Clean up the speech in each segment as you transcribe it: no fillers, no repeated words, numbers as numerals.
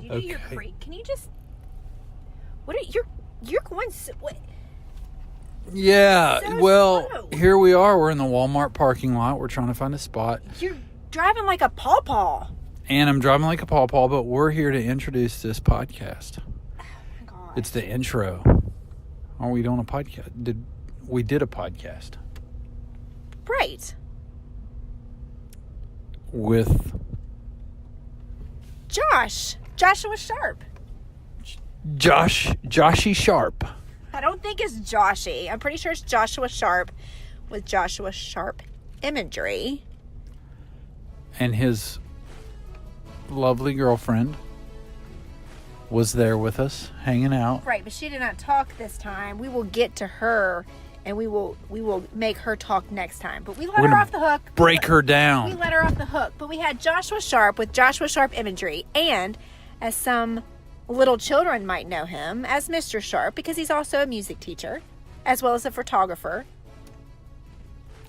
You do your creek. Can you just? What are you're going? What? Yeah. So well, slow. Here we are. We're in the Walmart parking lot. We're trying to find a spot. You're driving like a pawpaw. And I'm driving like a pawpaw, but we're here to introduce this podcast. Oh my god. It's the intro. Are we doing a podcast? We did a podcast Right. with Joshua Sharp. Joshy Sharp. I don't think it's Joshy. I'm pretty sure it's Joshua Sharp with Joshua Sharp imagery. And his lovely girlfriend was there with us, hanging out. Right, but she did not talk this time. We will get to her, and we will make her talk next time. But we let her off the hook. Break her We down. let her off the hook. But we had Joshua Sharp with Joshua Sharp imagery, and as some little children might know him as Mr. Sharp, because he's also a music teacher, as well as a photographer.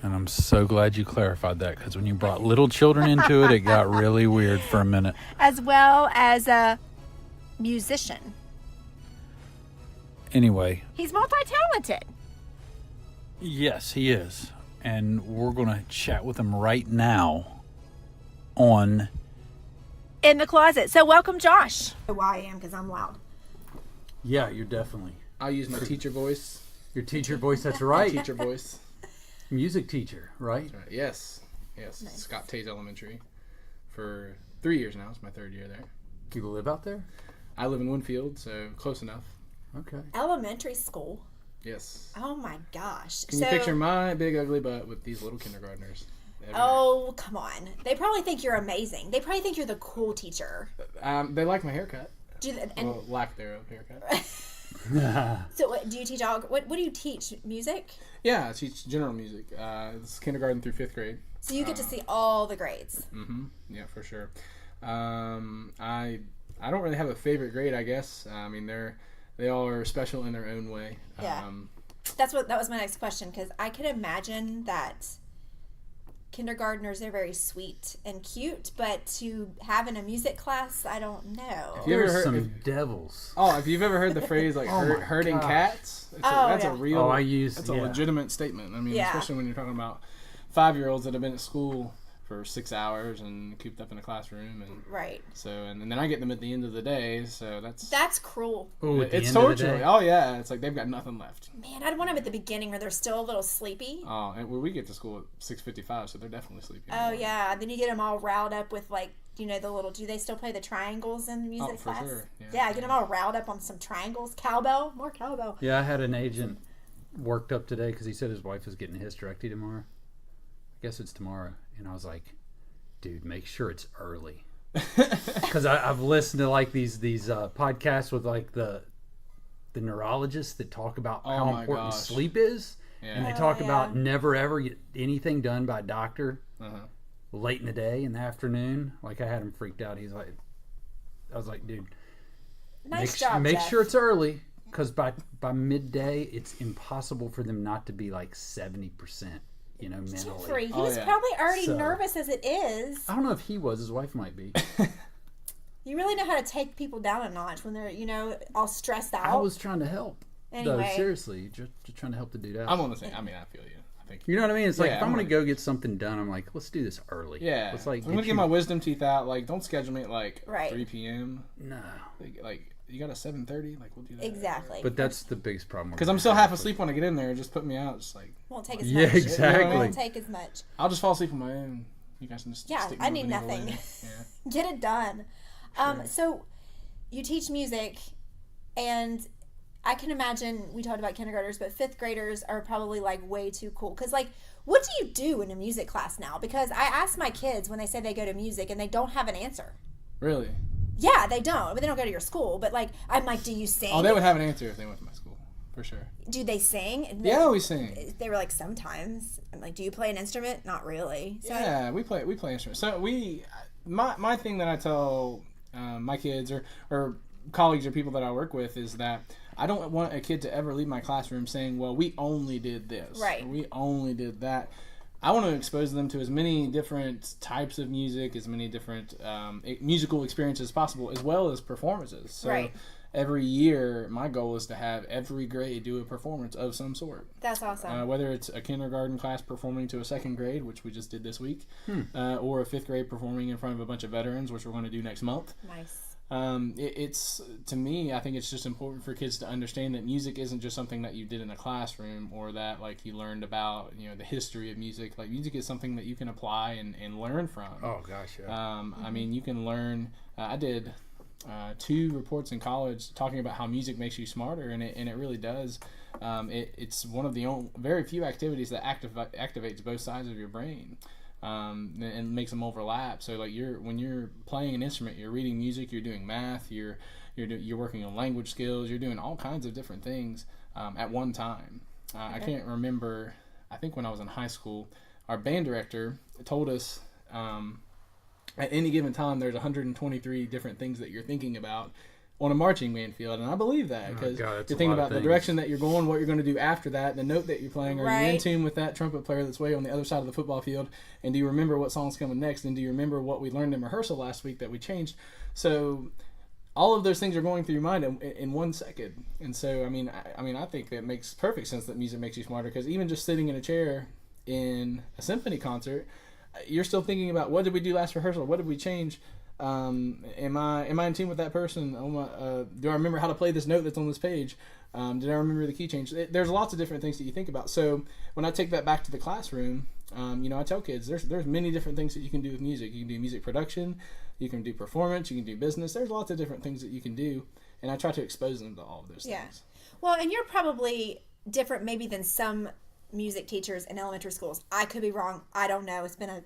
And I'm so glad you clarified that, because when you brought little children into it, it got really weird for a minute. As well as a musician. Anyway. He's multi-talented. Yes, he is. And we're going to chat with him right now on... In the closet. So welcome, Josh. Why I am, because I'm loud. Yeah, you're definitely. I'll use my teacher voice. Your teacher voice, that's right. Teacher voice. Music teacher, right? That's right. Yes. Nice. Scott Tays Elementary for 3 years now. It's my third year there. Do you live out there? I live in Winfield, so close enough. Okay. Elementary school. Yes. Oh my gosh. Can you picture my big ugly butt with these little kindergartners? Oh, come on. They probably think you're amazing. They probably think you're the cool teacher. They like my haircut. And Lack thereof haircut. so do you teach all, what do you teach? Music? Yeah, I teach general music. It's kindergarten through 5th grade. So you get to see all the grades. Mm-hmm. Yeah, for sure. I don't really have a favorite grade, I guess. I mean, they all are special in their own way. Yeah. That was my next question, because I could imagine that kindergartners are very sweet and cute, but to have in a music class, I don't know. There's some devils. Oh, if you've ever heard the phrase like herding cats, that's a real. That's a legitimate statement. I mean, especially when you're talking about 5-year-olds that have been at school for 6 hours and cooped up in a classroom, and right. So and then I get them at the end of the day, so that's cruel. Ooh, it's torture. Oh yeah, it's like they've got nothing left. Man, I'd want them at the beginning where they're still a little sleepy. Oh, and we get to school at 6:55, so they're definitely sleepy. Oh yeah, then you get them all riled up with like the little. Do they still play the triangles in music class? For sure. Yeah, get them all riled up on some triangles, cowbell, more cowbell. Yeah, I had an agent worked up today because he said his wife was getting a hysterectomy tomorrow. I guess it's tomorrow, and I was like, dude, make sure it's early, because I've listened to like these podcasts with like the neurologists that talk about how important sleep is, and they talk about never ever get anything done by a doctor late in the day, in the afternoon. Like I had him freaked out. I was like, dude, make sure it's early, because by midday it's impossible for them not to be like 70%. Mentally. Jeffrey, he's probably already nervous as it is. I don't know if he was. His wife might be. You really know how to take people down a notch when they're, all stressed out. I was trying to help. Anyway. No, seriously, just trying to help the dude out. I'm on the same. I mean, I feel you. I think you know what I mean. It's like if I'm gonna go get something done, I'm like, let's do this early. Yeah. Let's like. I'm gonna get my wisdom teeth out. Like, don't schedule me at like 3 p.m. No. Like you got a 7:30. Like we'll do that. Exactly. But that's the biggest problem. Because I'm still half asleep when I get in there. Just put me out. Just like won't take as much. Yeah, exactly. Won't take as much. I'll just fall asleep on my own. You guys can just stick me I need nothing. Yeah. Get it done. Sure. So you teach music, and I can imagine we talked about kindergartners, but 5th graders are probably like way too cool. Because like, what do you do in a music class now? Because I ask my kids when they say they go to music, and they don't have an answer. Really? Yeah, they don't. But they don't go to your school. But like, I'm like, do you sing? Oh, they would have an answer if they went to my school, for sure. Do they sing? Yeah, we sing. They were like, sometimes. I'm like, do you play an instrument? Not really. So yeah, we play instruments. So my thing that I tell my kids or colleagues or people that I work with is that I don't want a kid to ever leave my classroom saying, well, we only did this. Right. Or we only did that. I want to expose them to as many different types of music, as many different musical experiences as possible, as well as performances. So every year, my goal is to have every grade do a performance of some sort. That's awesome. Whether it's a kindergarten class performing to a second grade, which we just did this week, or a fifth grade performing in front of a bunch of veterans, which we're going to do next month. Nice. It's to me, I think it's just important for kids to understand that music isn't just something that you did in a classroom, or that like you learned about, the history of music. Like, music is something that you can apply and learn from. Oh gosh, yeah. I mean, you can learn. I did 2 reports in college talking about how music makes you smarter, and it really does. It's one of the very few activities that activates both sides of your brain. And makes them overlap. So like when you're playing an instrument, you're reading music, you're doing math, you're working on language skills, you're doing all kinds of different things at one time. I can't remember. I think when I was in high school, our band director told us at any given time there's 123 different things that you're thinking about on a marching band field, and I believe that, because you're thinking about the direction that you're going, what you're going to do after that, the note that you're playing. Are you in tune with that trumpet player that's way on the other side of the football field? And do you remember what song's coming next? And do you remember what we learned in rehearsal last week that we changed? So all of those things are going through your mind in 1 second. And so, I mean, I think it makes perfect sense that music makes you smarter, because even just sitting in a chair in a symphony concert, you're still thinking about, what did we do last rehearsal? What did we change? Am I in tune with that person? Do I remember how to play this note that's on this page? Did I remember the key change? There's lots of different things that you think about. So when I take that back to the classroom, I tell kids there's many different things that you can do with music. You can do music production, you can do performance, you can do business. There's lots of different things that you can do, and I try to expose them to all of those things. Well, and you're probably different maybe than some music teachers in elementary schools. I could be wrong. I don't know. It's been a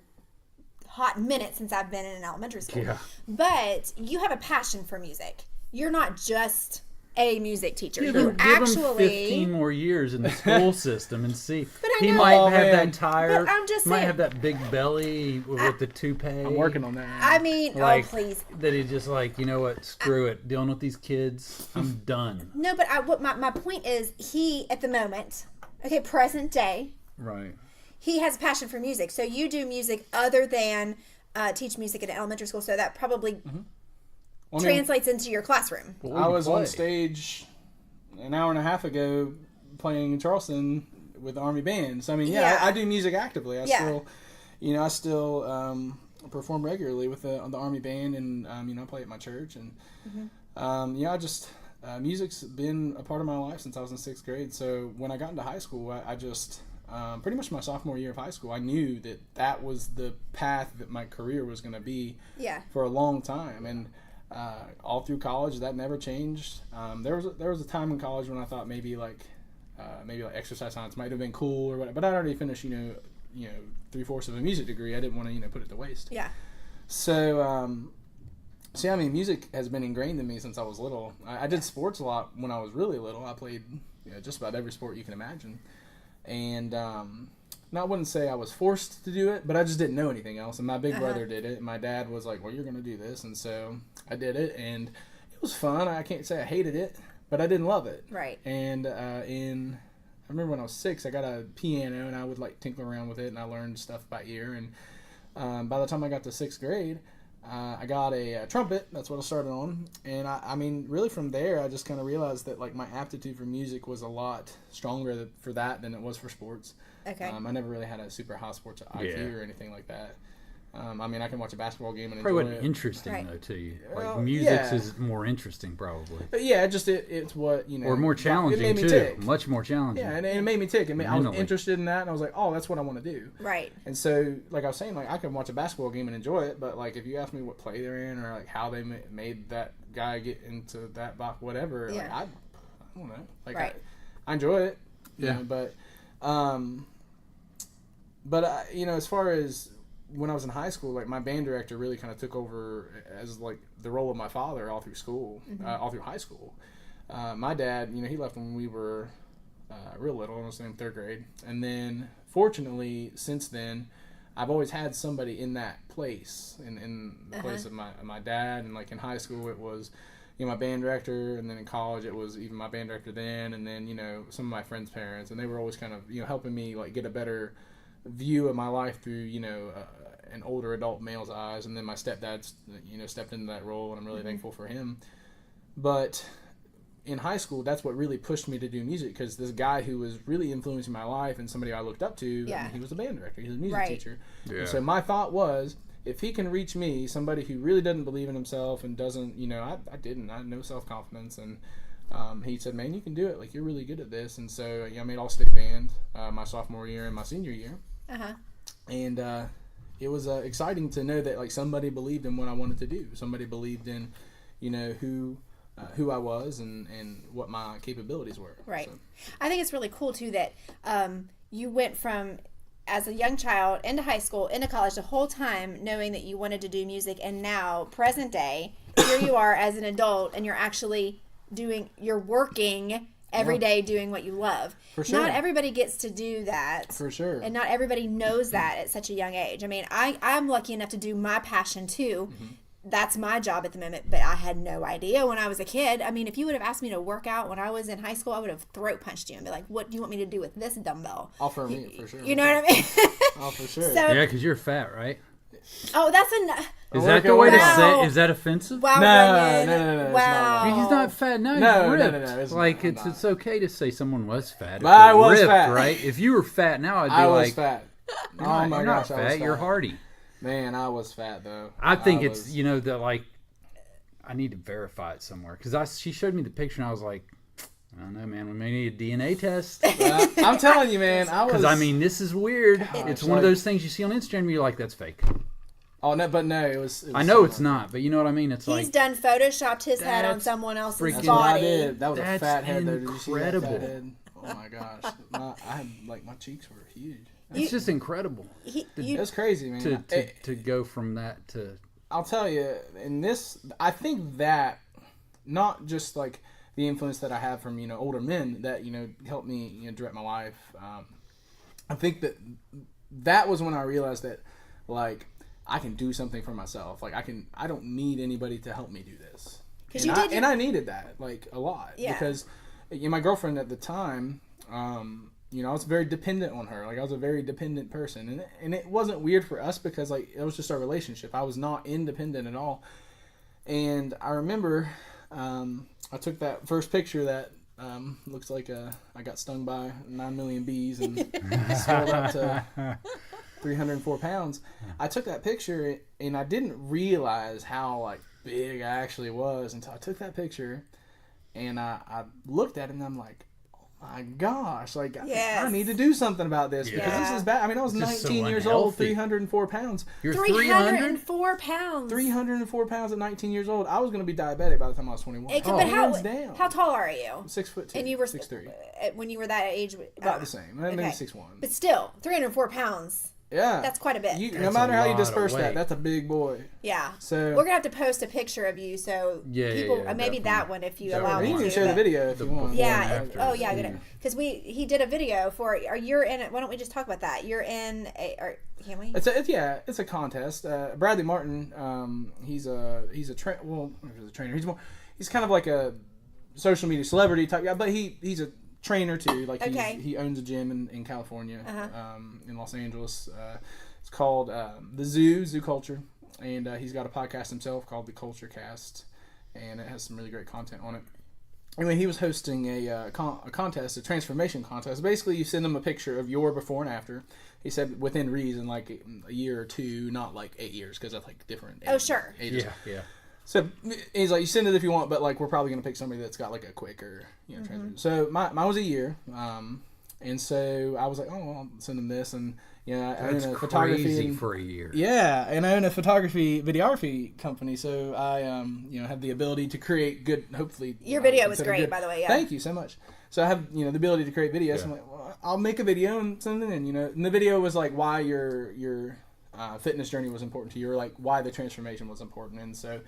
hot minute since I've been in an elementary school. Yeah. But you have a passion for music. You're not just a music teacher. Yeah, you actually give him 15 more years in the school system and see. But I he know, might have that tire. But I'm just might saying, have that big belly with the toupee. I'm working on that. I mean, like, please. That he just like, you know what? Screw it. Dealing with these kids, I'm done. No, but my point is, he at the moment, present day, right. He has a passion for music. So you do music other than teach music at an elementary school. So that probably translates into your classroom. I was on stage an hour and a half ago playing in Charleston with the Army Band. So, I mean, I do music actively. I still perform regularly with the Army Band, and, I play at my church. And, music's been a part of my life since I was in 6th grade. So when I got into high school, I just... pretty much my sophomore year of high school, I knew that was the path that my career was going to be for a long time. And all through college, that never changed. There was a time in college when I thought maybe exercise science might have been cool or whatever, but I'd already finished 3/4 of a music degree. I didn't want to put it to waste. Yeah. So music has been ingrained in me since I was little. I did sports a lot when I was really little. I played just about every sport you can imagine. And I wouldn't say I was forced to do it, but I just didn't know anything else. And my big brother did it. And my dad was like, well, you're going to do this. And so I did it. And it was fun. I can't say I hated it, but I didn't love it. Right. And I remember when I was 6, I got a piano, and I would tinkle around with it, and I learned stuff by ear. And by the time I got to 6th grade, I got a trumpet. That's what I started on. And I mean, really from there, I just kind of realized that my aptitude for music was a lot stronger for that than it was for sports. Okay. I never really had a super high sports IQ or anything like that. I mean, I can watch a basketball game and probably enjoy it. Interesting though to you. Music is more interesting probably. But yeah, it's what or more challenging. It made me tick. Much more challenging. Yeah, and it made me tick. I was interested in that, and I was like, oh, that's what I want to do. Right. And so, like I was saying, I can watch a basketball game and enjoy it, but if you ask me what play they're in or how they made that guy get into that box, whatever, I don't know. Right. I enjoy it. Yeah. But as far as when I was in high school, my band director really kind of took over as the role of my father all through school, all through high school. My dad, he left when we were real little, I was in 3rd grade, and then fortunately since then, I've always had somebody in that place, in the place of my dad, and in high school it was my band director, and then in college it was even my band director then, and then some of my friends' parents, and they were always kind of helping me get a better view of my life through, an older adult male's eyes, and then my stepdad's, stepped into that role, and I'm really thankful for him. But in high school, that's what really pushed me to do music, because this guy who was really influencing my life and somebody I looked up to, he was a band director, he was a music teacher. Yeah. And so my thought was, if he can reach me, somebody who really doesn't believe in himself and doesn't, I had no self-confidence, and he said, man, you can do it, like, you're really good at this. And so I made all-state band my sophomore year and my senior year. And it was exciting to know that, like, somebody believed in what I wanted to do. Somebody believed in, who I was and what my capabilities were. Right. So. I think it's really cool, too, that you went from, as a young child, into high school, into college, the whole time knowing that you wanted to do music, and now, present day, here you are as an adult, and you're actually you're working every day doing what you love. For sure. Not everybody gets to do that. For sure. And not everybody knows that at such a young age. I mean, I'm lucky enough to do my passion too. That's my job at the moment, but I had no idea when I was a kid. I mean, if you would have asked me to work out when I was in high school, I would have throat punched you and be like, what do you want me to do with this dumbbell? All for me, for sure. You know what I mean? Oh, for sure. So, yeah, because you're fat, right? Oh, that's Is that the way to say? Is that offensive? Wow, no. Wow. He's not fat. No, he's ripped. No. It's okay to say someone was fat. But I was ripped, fat, right? If you were fat now, I'd be I like, was fat. Oh my gosh, I was fat. You're hardy. Man, I was fat though. I think it's that like I need to verify it somewhere, because she showed me the picture and I was like, I don't know, man. We may need a DNA test. I'm telling you, man. Because I mean, this is weird. It's one of those things you see on Instagram and you're like, that's fake. Oh no, but no, it was I know it's not, but you know what I mean. It's he's done photoshopped his head on someone else's body. I did. That was a fat head. Incredible. Did you see that fat head? Oh my gosh, I had my cheeks were huge. It's just incredible. That's crazy, man. To go from that to. I'll tell you, in this, I think that not just like the influence that I have from older men that helped me direct my life. I think that was when I realized that like. I can do something for myself. Like I don't need anybody to help me do this. And I needed that like a lot because my girlfriend at the time, I was very dependent on her. Like I was a very dependent person, and it wasn't weird for us because like it was just our relationship. I was not independent at all. And I remember I took that first picture that looks like I got stung by 9 million bees and swelled up to 304 pounds. I took that picture and I didn't realize how like big I actually was until I took that picture and I looked at it and I'm like, oh my gosh, like I need to do something about this because this is bad. I mean, I was 19 years old, 304 pounds. You're 304 pounds. 304 pounds at 19 years old. I was going to be diabetic by the time I was 21. But how tall are you? 6'2". And you were 6'3". When you were that age? About the same. Maybe 6'1". But still, 304 pounds. Yeah. That's quite a bit. No matter how you disperse that's a big boy. Yeah. So we're going to have to post a picture of you so people, maybe definitely. That one if you allow me to. You can show the video if you want. Yeah. Good. Because he did a video for, you're in it. Why don't we just talk about that? You're in can we? It's a contest. Bradley Martin, he's a trainer. He's kind of like a social media celebrity type guy, but he's a trainer too. Like he owns a gym in California, in Los Angeles. It's called the Zoo Culture, and he's got a podcast himself called the Culture Cast, and it has some really great content on it. Anyway, he was hosting a contest, a transformation contest. Basically, you send him a picture of your before and after. He said within reason, like a year or two, not like 8 years, because that's like different. Sure. Ages. Yeah. So he's like, you send it if you want, but like we're probably gonna pick somebody that's got like a quicker, transition. So mine was a year, and so I was like, oh, I'll send him this, and I own a photography crazy for a year. Yeah, and I own a videography company, so I have the ability to create good. Hopefully, your video was great, by the way. Yeah. Thank you so much. So I have the ability to create videos. Yeah. I'm like, well, I'll make a video and send it in. And the video was like why your fitness journey was important to you, or like why the transformation was important, and so.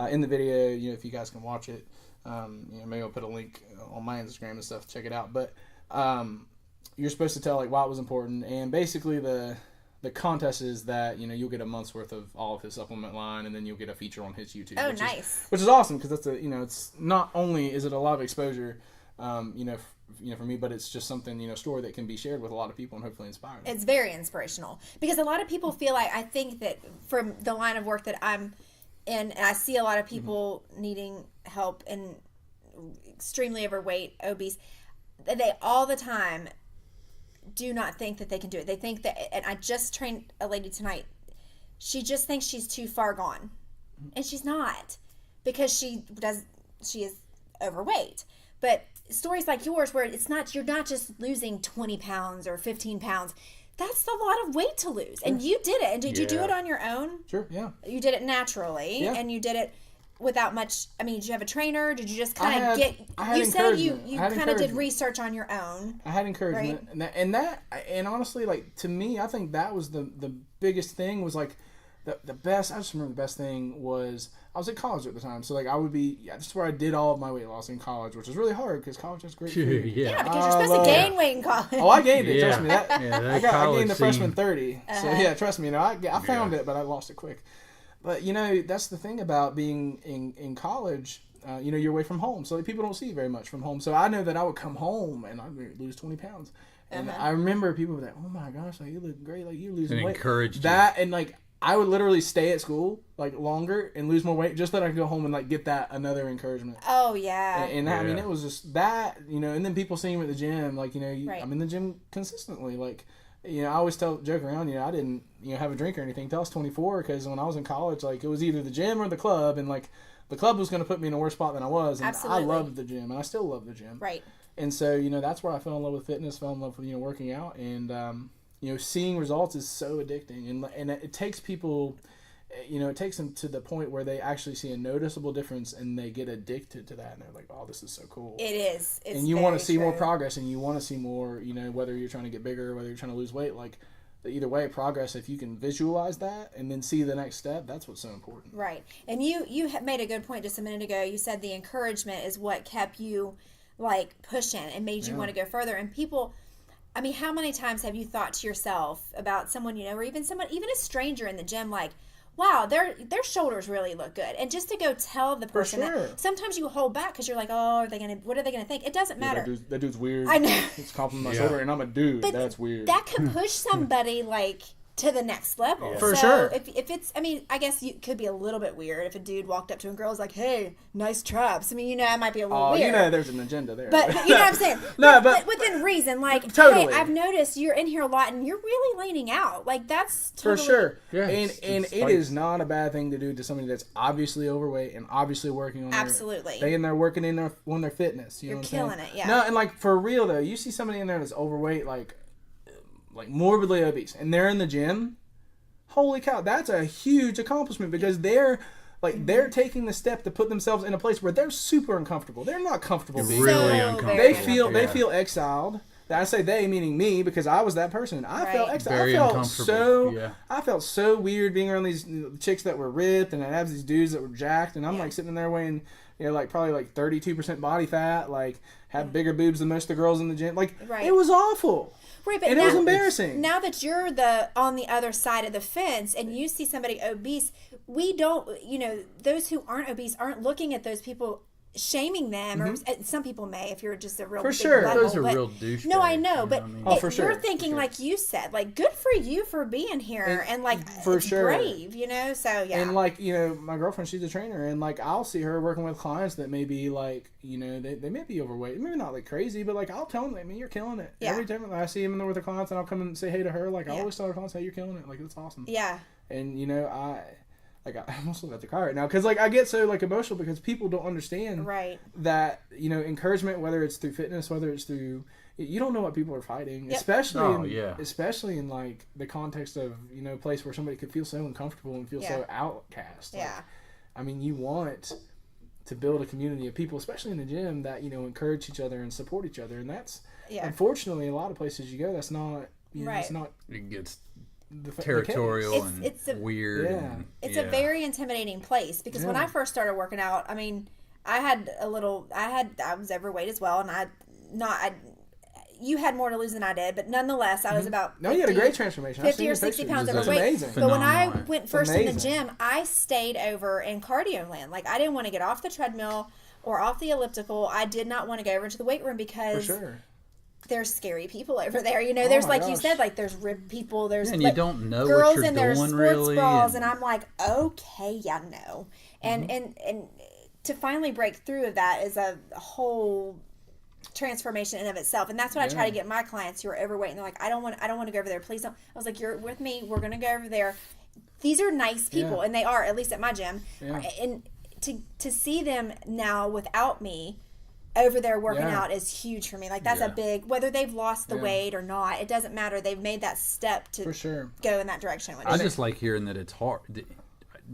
In the video, if you guys can watch it, maybe I'll put a link on my Instagram and stuff to check it out. But you're supposed to tell like why it was important, and basically the contest is that you'll get a month's worth of all of his supplement line, and then you'll get a feature on his YouTube. Oh, nice! Which is awesome because that's it's not only is it a lot of exposure For me, but it's just something, story that can be shared with a lot of people and hopefully inspire them. It's very inspirational because a lot of people feel like, I think that from the line of work that I'm in, and I see a lot of people needing help and extremely overweight, obese, they all the time do not think that they can do it. They think that, and I just trained a lady tonight, she just thinks she's too far gone, and she's not, because she is overweight. But stories like yours, where you're not just losing 20 pounds or 15 pounds, that's a lot of weight to lose. And you did it. And did you do it on your own? Sure, yeah. You did it naturally, and you did it without much. I mean, did you have a trainer? Did you just kind of get? You said you kind of did research on your own. I had encouragement, right? and honestly, like, to me, I think that was the biggest thing. Was like the best. I just remember the best thing was I was at college at the time, so like I would be. Yeah, this is where I did all of my weight loss in college, which was really hard because college has great food. Yeah, because you're supposed to gain weight in college. Oh, I gained it. Trust me. I gained the freshman 30. So yeah, trust me. I found it, but I lost it quick. But that's the thing about being in college. You're away from home, so people don't see you very much from home. So I know that I would come home and I would lose 20 pounds. And I remember people were like, "Oh my gosh, like you look great, like you're losing weight." Encouraged that, and like I would literally stay at school like longer and lose more weight just that I could go home and like get that another encouragement. Oh yeah. And I mean, it was just that, and then people seeing me at the gym, like right. I'm in the gym consistently, like. I always joke around, I didn't, have a drink or anything till I was 24, because when I was in college, like, it was either the gym or the club, and, like, the club was going to put me in a worse spot than I was, and Absolutely. I loved the gym, and I still love the gym. Right. And so, that's where I fell in love with fitness, fell in love with, working out, and, seeing results is so addicting, and it takes people... it takes them to the point where they actually see a noticeable difference and they get addicted to that, and they're like, "Oh, this is so cool." It is. It's and you want to see more progress, and you want to see more, whether you're trying to get bigger or whether you're trying to lose weight, like either way, progress, if you can visualize that and then see the next step, that's what's so important. Right. And you made a good point just a minute ago. You said the encouragement is what kept you like pushing and made you want to go further. And people, I mean, how many times have you thought to yourself about someone or even a stranger in the gym, like, wow, their shoulders really look good, and just to go tell the person that, sometimes you hold back because you're like, oh, what are they gonna think? It doesn't matter. That dude's weird. I know. It's complimenting my shoulder, and I'm a dude. But that's weird. That could push somebody like to the next level. Yeah. For sure. If it's, I mean, I guess it could be a little bit weird if a dude walked up to a girl and was like, "Hey, nice traps." I mean, it might be a little weird. There's an agenda there. But you know what I'm saying? No, but within reason, like, totally. Hey, I've noticed you're in here a lot and you're really leaning out. Like, that's totally... For sure. Yeah, and it is not a bad thing to do to somebody that's obviously overweight and obviously working on Absolutely. They in there working on their fitness. You're killing it, yeah. No, and like for real though, you see somebody in there that's overweight, like morbidly obese, and they're in the gym. Holy cow, that's a huge accomplishment, because they're taking the step to put themselves in a place where they're super uncomfortable. They're not comfortable being really there. uncomfortable. They feel exiled. I say they, meaning me, because I was that person. I felt exiled. Very uncomfortable. I felt so weird being around these chicks that were ripped, and I have these dudes that were jacked, and I'm like sitting there weighing, probably 32% body fat, had bigger boobs than most of the girls in the gym. It was awful. Right, but and it was embarrassing. Now that you're on the other side of the fence and you see somebody obese, we don't, those who aren't obese aren't looking at those people shaming them, or some people may if you're just a real big level, those are real douchebags. No, I know, but for sure, you're thinking like you said, like, good for you for being here, and it's brave, so yeah. And my girlfriend, she's a trainer, and I'll see her working with clients that may be they may be overweight, maybe not crazy, but I'll tell them, you're killing it. Yeah. Every time I see them in there with their clients, and I'll come and say hey to her, I always tell her clients, hey, you're killing it, it's awesome. Yeah. And I almost look at the car right now, because I get so emotional, because people don't understand that encouragement, whether it's through fitness, whether it's through, you don't know what people are fighting, especially in the context of a place where somebody could feel so uncomfortable and feel so outcast. I mean, you want to build a community of people, especially in the gym, that encourage each other and support each other, and that's unfortunately a lot of places you go, that's not it's not. It gets territorial it's weird. Yeah. It's a very intimidating place, because when I first started working out, I mean, I was overweight as well, and you had more to lose than I did, but nonetheless, I was about 50, you had a great transformation. 50 or 60 pounds overweight. Amazing. But when I went first in the Amazing. gym, I stayed over in cardio land. Like, I didn't want to get off the treadmill or off the elliptical. I did not want to go over to the weight room because there's scary people over there. You know, there's you said, like, there's ripped people. There's and like, you don't know girls what you're in their doing, sports really, bras, and I'm like, okay, yeah, no. And to finally break through of that is a whole transformation in of itself. And that's what I try to get my clients who are overweight, and they're like, I don't want to go over there, please don't. I was like, you're with me, we're gonna go over there. These are nice people, and they are, at least at my gym. And to see them now without me over there working out is huge for me. Like, that's a big, whether they've lost the weight or not, it doesn't matter. They've made that step to go in that direction. I just like hearing that it's hard.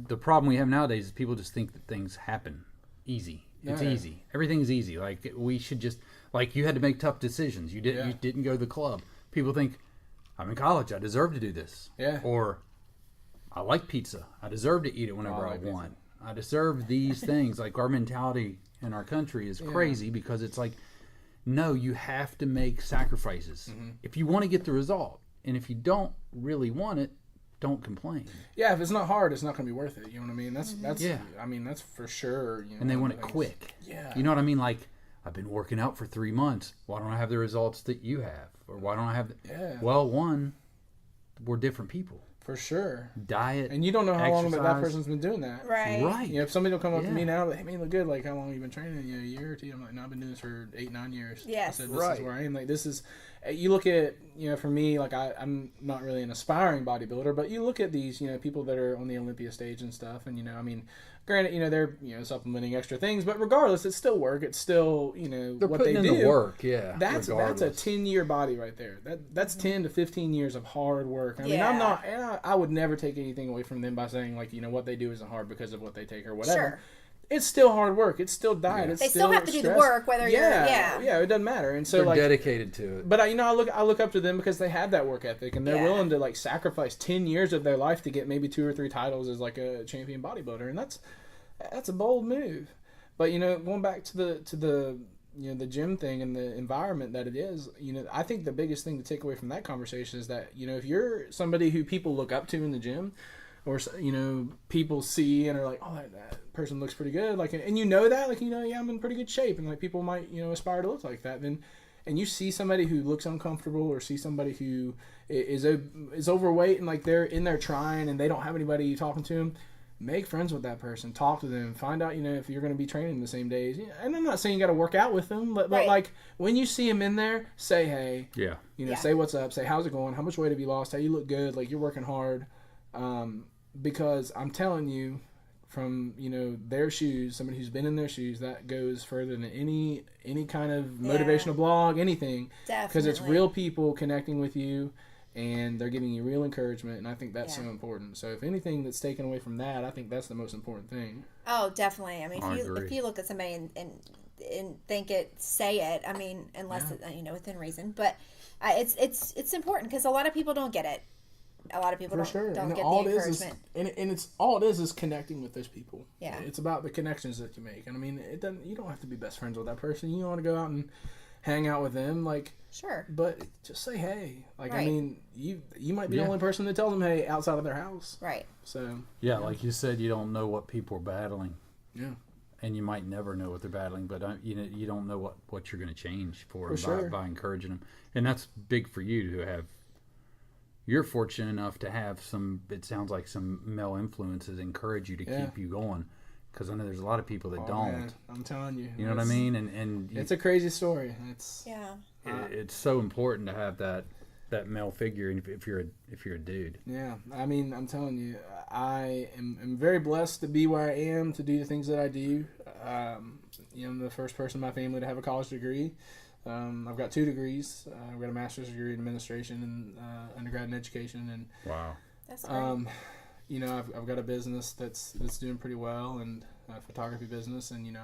The problem we have nowadays is people just think that things happen easy. It's easy. Everything's easy. Like, we should just, like, you had to make tough decisions. You didn't go to the club. People think, I'm in college, I deserve to do this. Or, I like pizza, I deserve to eat it whenever I want. I deserve these things. Like, our mentality in our country is crazy because it's like, no, you have to make sacrifices if you want to get the result. And if you don't really want it, don't complain. Yeah, if it's not hard, it's not going to be worth it. You know what I mean? That's I mean, that's for sure. You know, and they want it quick. Yeah. You know what I mean? Like, I've been working out for 3 months. Why don't I have the results that you have? Or why don't I have well, one, we're different people. For sure. Diet, and you don't know how long that person's been doing that. Right. You know, if somebody will come up to me now, like, hey, man, you look good. Like, how long have you been training? You know, a year or two? I'm like, no, I've been doing this for 8-9 years. Yes. I said, this is where I am. Like, this is, you look at, you know, for me, like, I'm not really an aspiring bodybuilder, but you look at these, you know, people that are on the Olympia stage and stuff, and, you know, I mean, granted, you know, they're, you know, supplementing extra things, but regardless, it's still work. It's still, you know, they're what they do. They're putting in the work, That's a 10-year body right there. That's 10 to 15 years of hard work. I mean, I would never take anything away from them by saying, like, you know, what they do isn't hard because of what they take or whatever. Sure. It's still hard work. It's still diet. It's they still have to do the work, whether you're it doesn't matter. And so they're like dedicated to it. But you know, I look up to them because they have that work ethic and they're willing to like sacrifice 10 years of their life to get maybe 2 or 3 titles as like a champion bodybuilder, and that's a bold move. But you know, going back to the you know, the gym thing and the environment that it is, you know, I think the biggest thing to take away from that conversation is that, you know, if you're somebody who people look up to in the gym, or, you know, people see and are like, oh, that person looks pretty good, like, and you know that, like, you know, I'm in pretty good shape, and like people might, you know, aspire to look like that. Then, and you see somebody who looks uncomfortable, or see somebody who is overweight and like they're in there trying and they don't have anybody talking to them, make friends with that person, talk to them, find out, you know, if you're going to be training the same days. And I'm not saying you got to work out with them, but like when you see them in there, say hey, you know, say what's up, say how's it going, how much weight have you lost, how you look good, like you're working hard. Because I'm telling you, from, you know, their shoes, somebody who's been in their shoes, that goes further than any kind of motivational blog, anything. Definitely. Because it's real people connecting with you, and they're giving you real encouragement, and I think that's so important. So if anything that's taken away from that, I think that's the most important thing. Oh, definitely. I mean, if you look at somebody and think it, say it. I mean, unless it, you know, within reason, but it's important because a lot of people don't get it. A lot of people don't get the encouragement. And it's all it is connecting with those people. Yeah. It's about the connections that you make. And I mean, you don't have to be best friends with that person. You want to go out and hang out with them, like, sure. But just say hey. Like, I mean, you might be the only person that tells them hey outside of their house. Right. So like you said, you don't know what people are battling. Yeah. And you might never know what they're battling, but you know, you don't know what you're going to change for them by encouraging them. And that's big for you to have. You're fortunate enough to have it sounds like some male influences encourage you to keep you going. Because I know there's a lot of people that don't. Man, I'm telling you. You know what I mean? And it's a crazy story. It's so important to have that male figure if you're a dude. Yeah. I mean, I'm telling you, I am very blessed to be where I am, to do the things that I do. You know, I'm the first person in my family to have a college degree. I've got 2 degrees. I've got a master's degree in administration and undergrad in education. And wow, that's great. You know, I've got a business that's doing pretty well, and a photography business, and you know,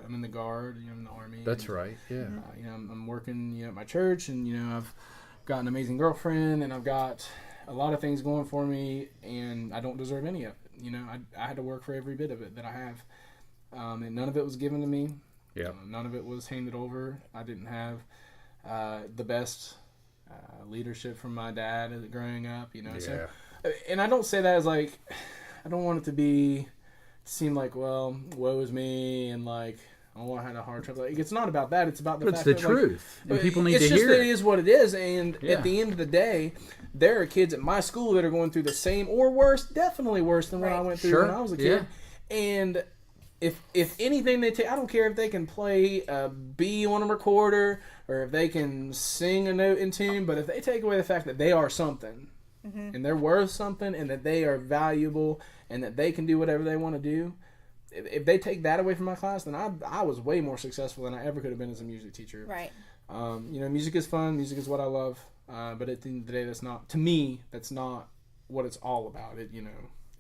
I'm in the Guard, you know, I'm in the Army. That's right. Yeah. You know, I'm working, you know, at my church, and you know, I've got an amazing girlfriend, and I've got a lot of things going for me, and I don't deserve any of it. You know, I had to work for every bit of it that I have, and none of it was given to me. Yeah. None of it was handed over. I didn't have the best leadership from my dad growing up, you know. So, and I don't say that as like, I don't want it to seem like, well, woe is me, and like, oh, I had a hard time. Like, it's not about that. It's about the fact that, it's the truth, and people need to hear it. It's just that it is what it is, and at the end of the day, there are kids at my school that are going through the same or worse, definitely worse than what I went through when I was a kid. And if anything they take, I don't care if they can play a B on a recorder or if they can sing a note in tune, but if they take away the fact that they are something and they're worth something and that they are valuable and that they can do whatever they want to do, if they take that away from my class, then I was way more successful than I ever could have been as a music teacher. Right. You know, music is fun. Music is what I love. But at the end of the day, that's not what it's all about.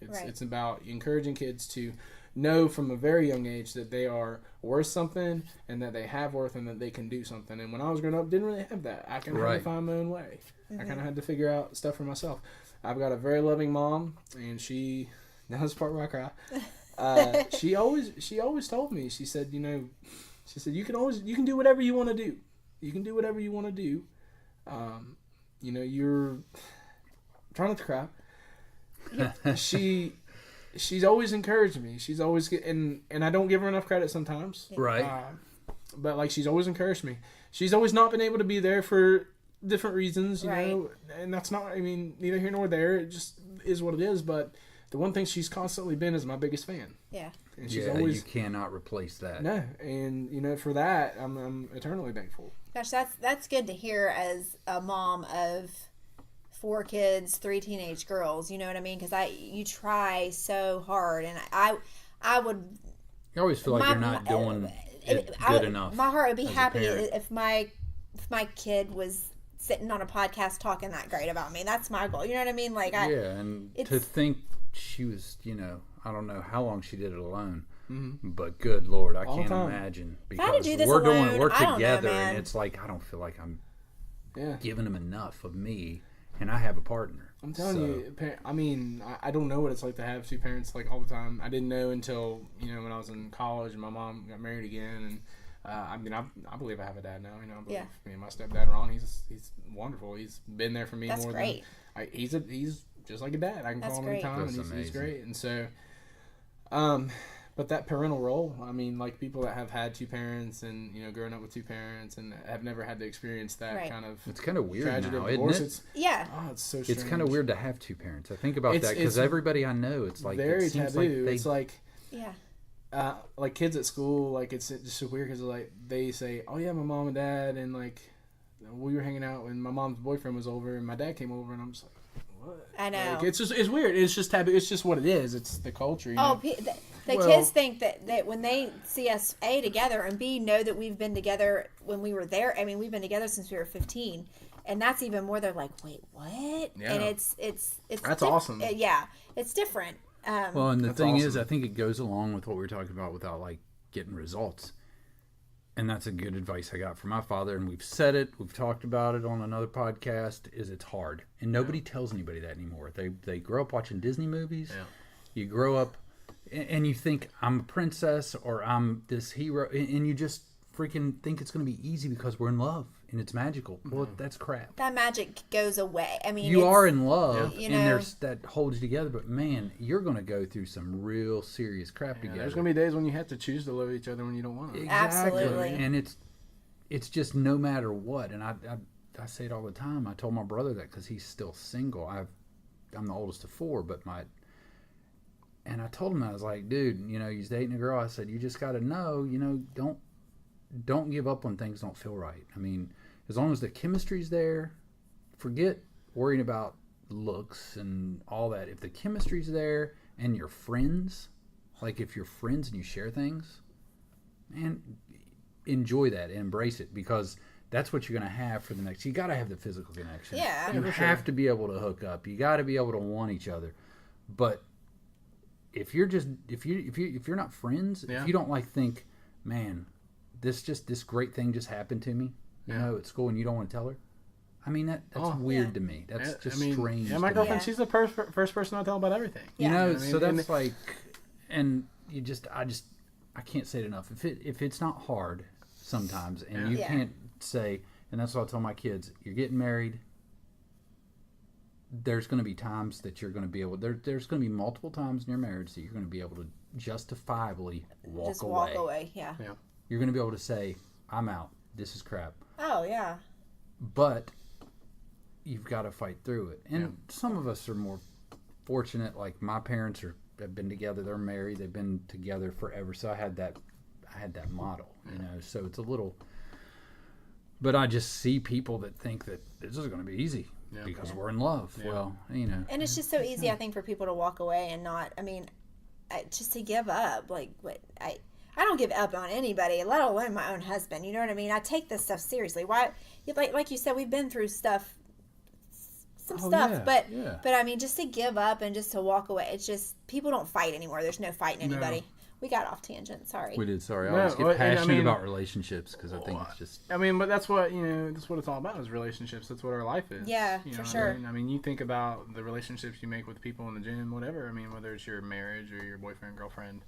It's about encouraging kids to know from a very young age that they are worth something and that they have worth and that they can do something. And when I was growing up, didn't really have that. I kind of had to find my own way. I kind of had to figure out stuff for myself. I've got a very loving mom, and now this part where I cry. She always told me, she said, you can do whatever you want to do. You can do whatever you want to do. You're trying not to cry. Yeah. She's always encouraged me. She's always and I don't give her enough credit sometimes. Right. But like, she's always encouraged me. She's always not been able to be there for different reasons, you know, and that's not, neither here nor there. It just is what it is. But the one thing she's constantly been is my biggest fan. Yeah. And she's always, you cannot replace that. No, and for that, I'm eternally thankful. Gosh, that's good to hear as a mom of 4 kids, 3 teenage girls. You know what I mean? Because you try so hard, and I would. You always feel like you're not doing it good enough. My heart would be happy if my kid was sitting on a podcast talking that great about me. That's my goal. You know what I mean? Like to think she was, I don't know how long she did it alone. But good Lord, I can't imagine, because we're together, and it's like I don't feel like I'm giving them enough of me, and I have a partner. I'm telling you, I don't know what it's like to have 2 parents like all the time. I didn't know until when I was in college and my mom got married again, and I believe I have a dad now. I believe me and my stepdad Ron. He's wonderful. He's been there for me more great. Than he's just like a dad. I can call him anytime, and he's great. And so, but that parental role, like people that have had 2 parents and, growing up with 2 parents and have never had to experience that kind of it's kind of weird tragedy now, of divorce. Isn't it? It's so strange. It's kind of weird to have 2 parents. I think about that because everybody I know, it's like very it seems taboo. Like it's like like kids at school, like it's just so weird because like they say, oh yeah, my mom and dad, and like we were hanging out when my mom's boyfriend was over and my dad came over, and I'm just like, what? I know. Like, it's weird. It's just taboo. It's just what it is. It's the culture. The kids think that when they see us together and know that we've been together when we were there. We've been together since we were 15, and that's even more. They're like, wait, what? Yeah. And it's that's awesome. Yeah, it's different. And the thing is, I think it goes along with what we were talking about without like getting results. And that's a good advice I got from my father, and we've said it, we've talked about it on another podcast, is it's hard. And nobody tells anybody that anymore. They grow up watching Disney movies. Yeah. You grow up and you think, I'm a princess or I'm this hero, and you just freaking think it's going to be easy because we're in love and it's magical. Well, that's crap. That magic goes away. You are in love, and there's that holds you together, but man, you're going to go through some real serious crap together. There's going to be days when you have to choose to love each other when you don't want to. Exactly. Absolutely. And it's just no matter what. And I say it all the time. I told my brother that because he's still single. I'm the oldest of 4, but and I told him, I was like, dude, he's dating a girl. I said, you just got to know, don't give up when things don't feel right. As long as the chemistry's there, forget worrying about looks and all that. If the chemistry's there and you're friends, like if you're friends and you share things, man, enjoy that and embrace it, because that's what you're going to have for the next. You got to have the physical connection. Yeah. You have to be able to hook up. You got to be able to want each other. But if you're not friends, if you don't think, man, this great thing just happened to me, at school, and you don't want to tell her. That's weird to me. That's just strange. Yeah, my girlfriend, she's the first person I tell about everything. Yeah. So that's like, and I can't say it enough. If it's not hard sometimes, and you can't say, And that's what I tell my kids. You're getting married. There's going to be times that you're going to be able... There's going to be multiple times in your marriage that you're going to be able to justifiably walk away. Walk away, yeah. You're going to be able to say, I'm out. This is crap. Oh, yeah. But you've got to fight through it. And some of us are more fortunate. Like my parents have been together. They're married. They've been together forever. So I had that model, you know. So it's a little... But I just see people that think that this is going to be easy because we're in love. Yeah. Well, you know. And it's just so easy, I think, for people to walk away and not, I mean, just to give up. Like, what I don't give up on anybody, let alone my own husband. You know what I mean? I take this stuff seriously. Why? Like you said, we've been through stuff, but I mean, just to give up and just to walk away, it's just, people don't fight anymore. There's no fighting anybody. No. We got off tangent. Sorry. We did. Sorry. I always get passionate about relationships because I think it's just... I mean, but that's what, that's what it's all about is relationships. That's what our life is. Yeah, for sure. I mean, you think about the relationships you make with people in the gym, whatever. I mean, whether it's your marriage or your boyfriend, girlfriend,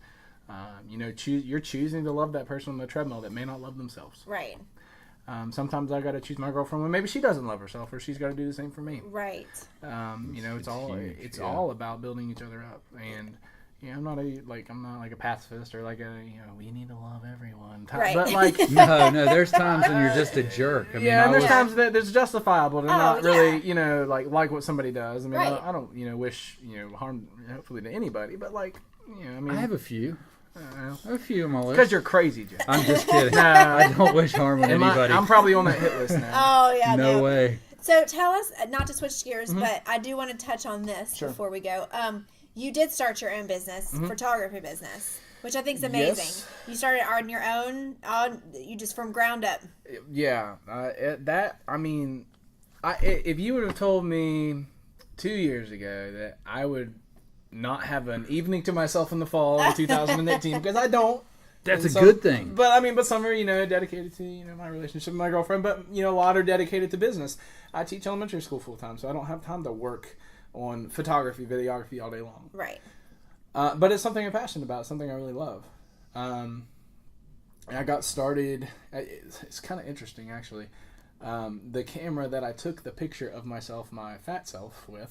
you're choosing to love that person on the treadmill that may not love themselves. Right. Sometimes I got to choose my girlfriend when maybe she doesn't love herself or she's got to do the same for me. Right. It's all about building each other up. And... Yeah, I'm not like a pacifist or like we need to love everyone. Right. But like no, there's times when you're just a jerk. I mean, and there's times that it's justifiable to not really, like what somebody does. I mean, I don't, wish, harm hopefully to anybody, but like, I mean, I have a few. A few on my list. Because you're crazy, Jeff. I'm just kidding. I don't wish harm on anybody. I'm probably on that hit list now. Oh yeah. No way. So tell us, not to switch gears, but I do want to touch on this before we go. You did start your own business, photography business, which I think is amazing. Yes. You started on your own, you just from ground up. Yeah, if you would have told me 2 years ago that I would not have an evening to myself in the fall of 2018, because I don't. That's a good thing. But some are, dedicated to, my relationship with my girlfriend, but, a lot are dedicated to business. I teach elementary school full time, so I don't have time to work on photography, videography all day long. Right. But it's something I'm passionate about. It's something I really love. And I got started. It's kind of interesting, actually. The camera that I took the picture of myself, my fat self, with,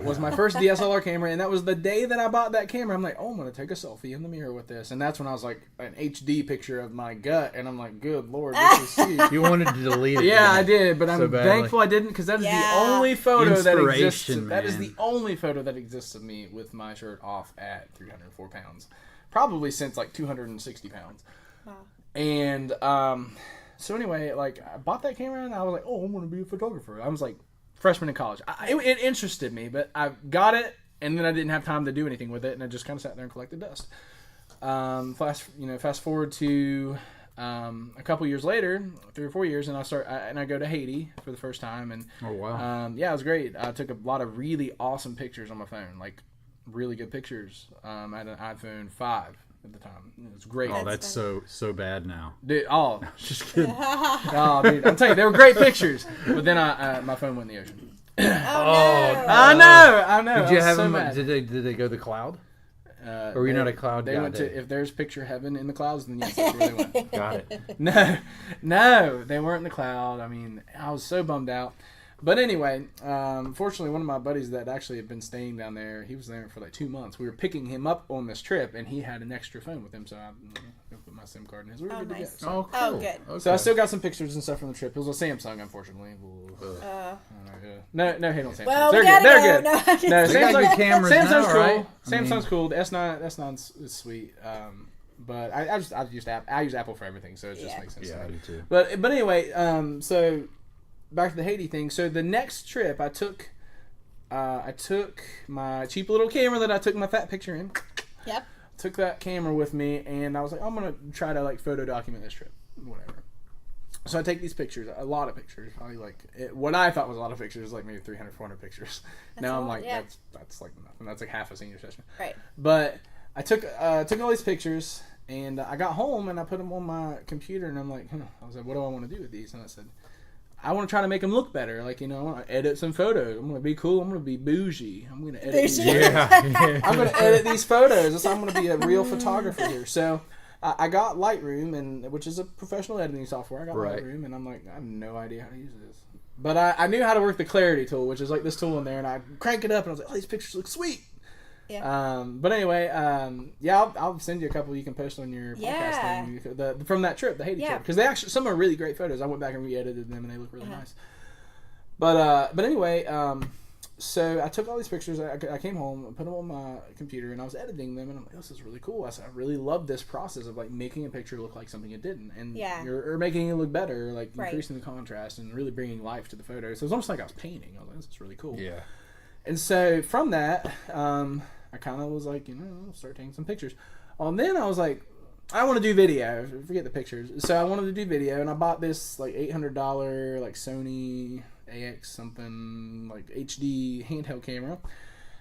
was my first DSLR camera. And that was the day that I bought that camera. I'm like, I'm going to take a selfie in the mirror with this. And that's when I was like, an HD picture of my gut. And I'm like, good Lord, this is huge. You wanted to delete it. Yeah, I did. But I'm thankful I didn't, because that is the only photo that exists. That is the only photo that exists of me with my shirt off at 304 pounds. Probably since like 260 pounds. Wow. And, so anyway, I bought that camera and I was like, I'm going to be a photographer. I was like freshman in college. It interested me, but I got it and then I didn't have time to do anything with it, and I just kind of sat there and collected dust. Fast forward to a couple years later, 3 or 4 years, and I go to Haiti for the first time. And oh wow, it was great. I took a lot of really awesome pictures on my phone, like really good pictures. I had an iPhone 5. At the time, it was great. Oh, that's so bad now, dude. Oh, just kidding. Oh, dude, I'm telling you, they were great pictures. But then my phone went in the ocean. No. I know. Did you have them? Did they go to the cloud? Or were you not a cloud guy? They went to, if there's picture heaven in the clouds, then yes, that's where they went. Got it. No, they weren't in the cloud. I mean, I was so bummed out. But anyway, fortunately, one of my buddies that actually had been staying down there, he was there for like 2 months. We were picking him up on this trip, and he had an extra phone with him, so I put my SIM card in his. We were good nice. to go. So. Oh, cool. Good. Okay. So I still got some pictures and stuff from the trip. It was a Samsung, unfortunately. No hate on Samsung. Well, They're good. No, Samsung cameras Samsung's now, cool. right? Samsung's cool. The S9 is sweet. But I use Apple for everything, so it just makes sense. Yeah, I do too. But anyway, so back to the Haiti thing. So the next trip, I took my cheap little camera that I took my fat picture in. Yep. Took that camera with me, and I was like, I'm gonna try to photo document this trip, whatever. So I take these pictures, a lot of pictures, probably what I thought was a lot of pictures, like maybe 300, 400 pictures. That's now I'm like, yeah. that's like nothing. That's like half a senior session. Right. But I took all these pictures, and I got home and I put them on my computer, and I'm like, I was like, what do I want to do with these? And I said, I want to try to make them look better. I want to edit some photos. I'm going to be cool. I'm going to be bougie. I'm going to edit. I'm going to edit these photos. I'm going to be a real photographer here. So I got Lightroom, which is a professional editing software. I got right. Lightroom, and I'm like, I have no idea how to use this. But I knew how to work the clarity tool, which is like this tool in there, and I crank it up, and I was like, oh, these pictures look sweet. Yeah. But anyway, I'll send you a couple you can post on your podcast thing. From that trip, the Haiti trip, because they actually some are really great photos. I went back and re-edited them, and they look really nice. But anyway, so I took all these pictures. I came home, I put them on my computer, and I was editing them, and I'm like, this is really cool. I said, I really love this process of like making a picture look like something it didn't, and or making it look better, like increasing the contrast and really bringing life to the photo. So it was almost like I was painting. I was like, this is really cool. Yeah. And so from that, I kind of was like, I'll start taking some pictures. And then I was like, I want to do video. Forget the pictures. So I wanted to do video, and I bought this like $800 like Sony AX something like HD handheld camera.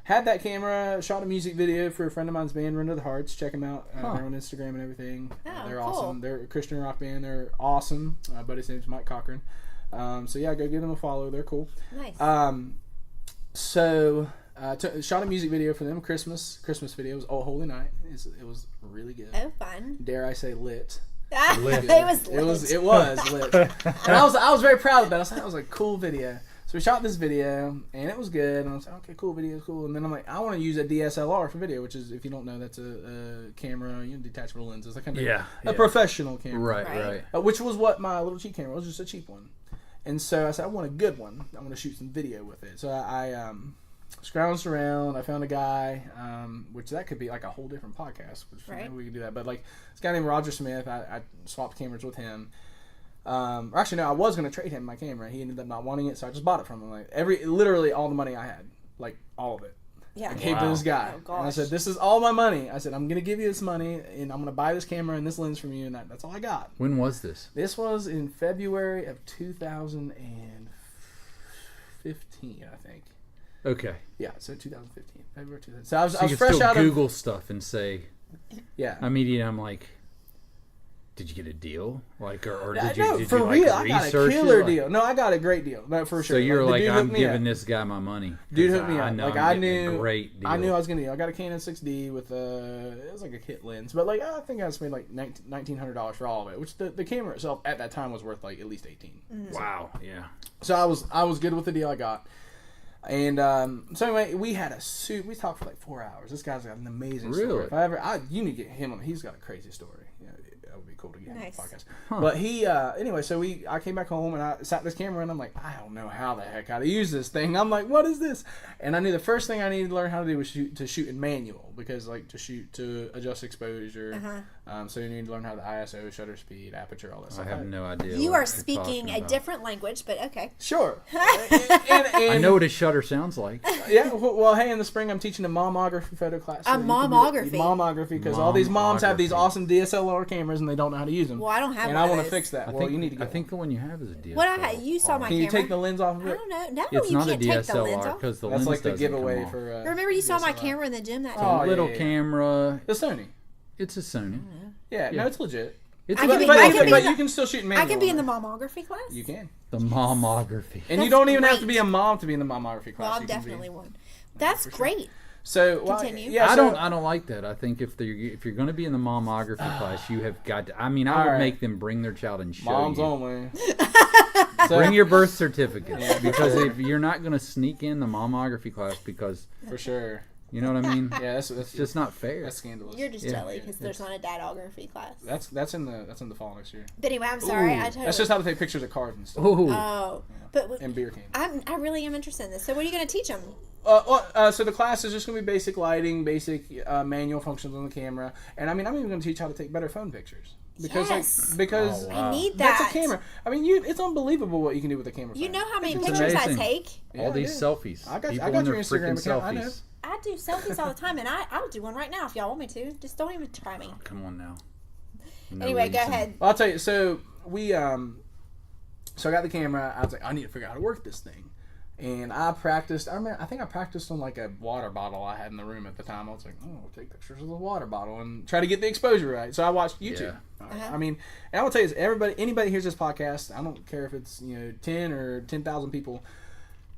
Had that camera, shot a music video for a friend of mine's band, Run to the Hearts. Check them out. They're on Instagram and everything. They're awesome. They're a Christian rock band. They're awesome. My buddy's name's Mike Cochran. So yeah, go give them a follow. They're cool. Nice. So shot a music video for them. Christmas video. It was Oh Holy Night. It was really good. Oh, fun. Dare I say lit. Lit. It was lit. And I was very proud of that. I was like, cool video. So we shot this video, and it was good. And I was like, okay, cool, video is cool. And then I'm like, I want to use a DSLR for video, which is, if you don't know, that's a camera, detachable lenses, like kind of a professional camera. Right. Which was what my little cheap camera was, just a cheap one. And so I said, I want a good one. I want to shoot some video with it. So I scrounged around. I found a guy, which that could be like a whole different podcast, which maybe we could do that. But like this guy named Roger Smith, I swapped cameras with him. Or actually, no, I was going to trade him my camera. He ended up not wanting it, so I just bought it from him. Like literally all the money I had, like all of it. Yeah. I gave to this guy. Oh, and I said, this is all my money. I said, I'm going to give you this money, and I'm going to buy this camera and this lens from you, and that's all I got. When was this? This was in February of 2015, I think. Okay. Yeah, so 2015, February 2015. So I was you fresh still out Google of stuff and say, immediately I'm like, did you get a deal? Like, or did you, no, did for you real, like I got a killer deal. No, I got a great deal, no, for sure. So you're like I'm giving up. this guy my money. Dude hooked me up. Like I knew, a great deal. I knew I was gonna do. I got a Canon 6D with it was like a kit lens, but like I think I spent like $1,900 for all of it, which the camera itself at that time was worth like at least $18. Wow, yeah. So I was good with the deal I got. And so anyway, we had a suit. We talked for like 4 hours. This guy's got an amazing story. If you need to get him on. He's got a crazy story. That would be cool to get him on the podcast. But he anyway. So I came back home and I sat this camera and I'm like, I don't know how the heck how to use this thing. I'm like, what is this? And I knew the first thing I needed to learn how to do was shoot in manual, because like to adjust exposure. So you need to learn how to ISO, shutter speed, aperture, all that stuff. I have no idea. You are speaking a different language, but okay. Sure. I know what a shutter sounds like. Yeah. Well, hey, in the spring I'm teaching a momography photo class. So Momography, because all these moms have these awesome DSLR cameras and they don't know how to use them. Well, I don't have one. And I want to fix that. You need to get I think the one you have is a DSLR. What you saw my camera. Can you take the lens off of it? I don't know. No, it's you not can't a take the lens DSLR off. because the That's lens like the doesn't giveaway come for. Remember you saw DSLR. my camera in the gym that It's time? a little camera. The Sony. It's a Sony. Yeah, no, it's legit. But you can still shoot in manual. I can be in the momography class? You can. The momography. And you don't even have to be a mom to be in the momography class. Well, I'm definitely one. That's great. So continue. Yeah, I don't like that. I think if you're going to be in the momography class, you have got to. I mean, I would make them bring their child and show Moms you. only. Bring your birth certificate, because if you're not going to sneak in the momography class, because for sure. You know what I mean? Yeah, that's just not fair. That's scandalous. You're just jelly because there's not a dadography class. That's in the fall next year. But anyway, I'm sorry. That's just how to take pictures of cars and stuff. And beer cans. I really am interested in this. So what are you going to teach them? So the class is just going to be basic lighting, basic manual functions on the camera, and I mean I'm even going to teach how to take better phone pictures. Because I need that. That's a camera. I mean, it's unbelievable what you can do with a camera. You know how many pictures I take? All these selfies. I got your Instagram account. I know. I do selfies all the time, and I'll do one right now if y'all want me to. Just don't even try me. Oh, come on now. Anyway, go ahead. Well, I'll tell you. So we so I got the camera. I was like, I need to figure out how to work this thing. And I practiced. I think I practiced on like a water bottle I had in the room at the time. I was like, I'll take pictures of the water bottle and try to get the exposure right. So I watched YouTube. I mean, and I will tell you this: anybody hears this podcast, I don't care if it's 10 or 10,000 people.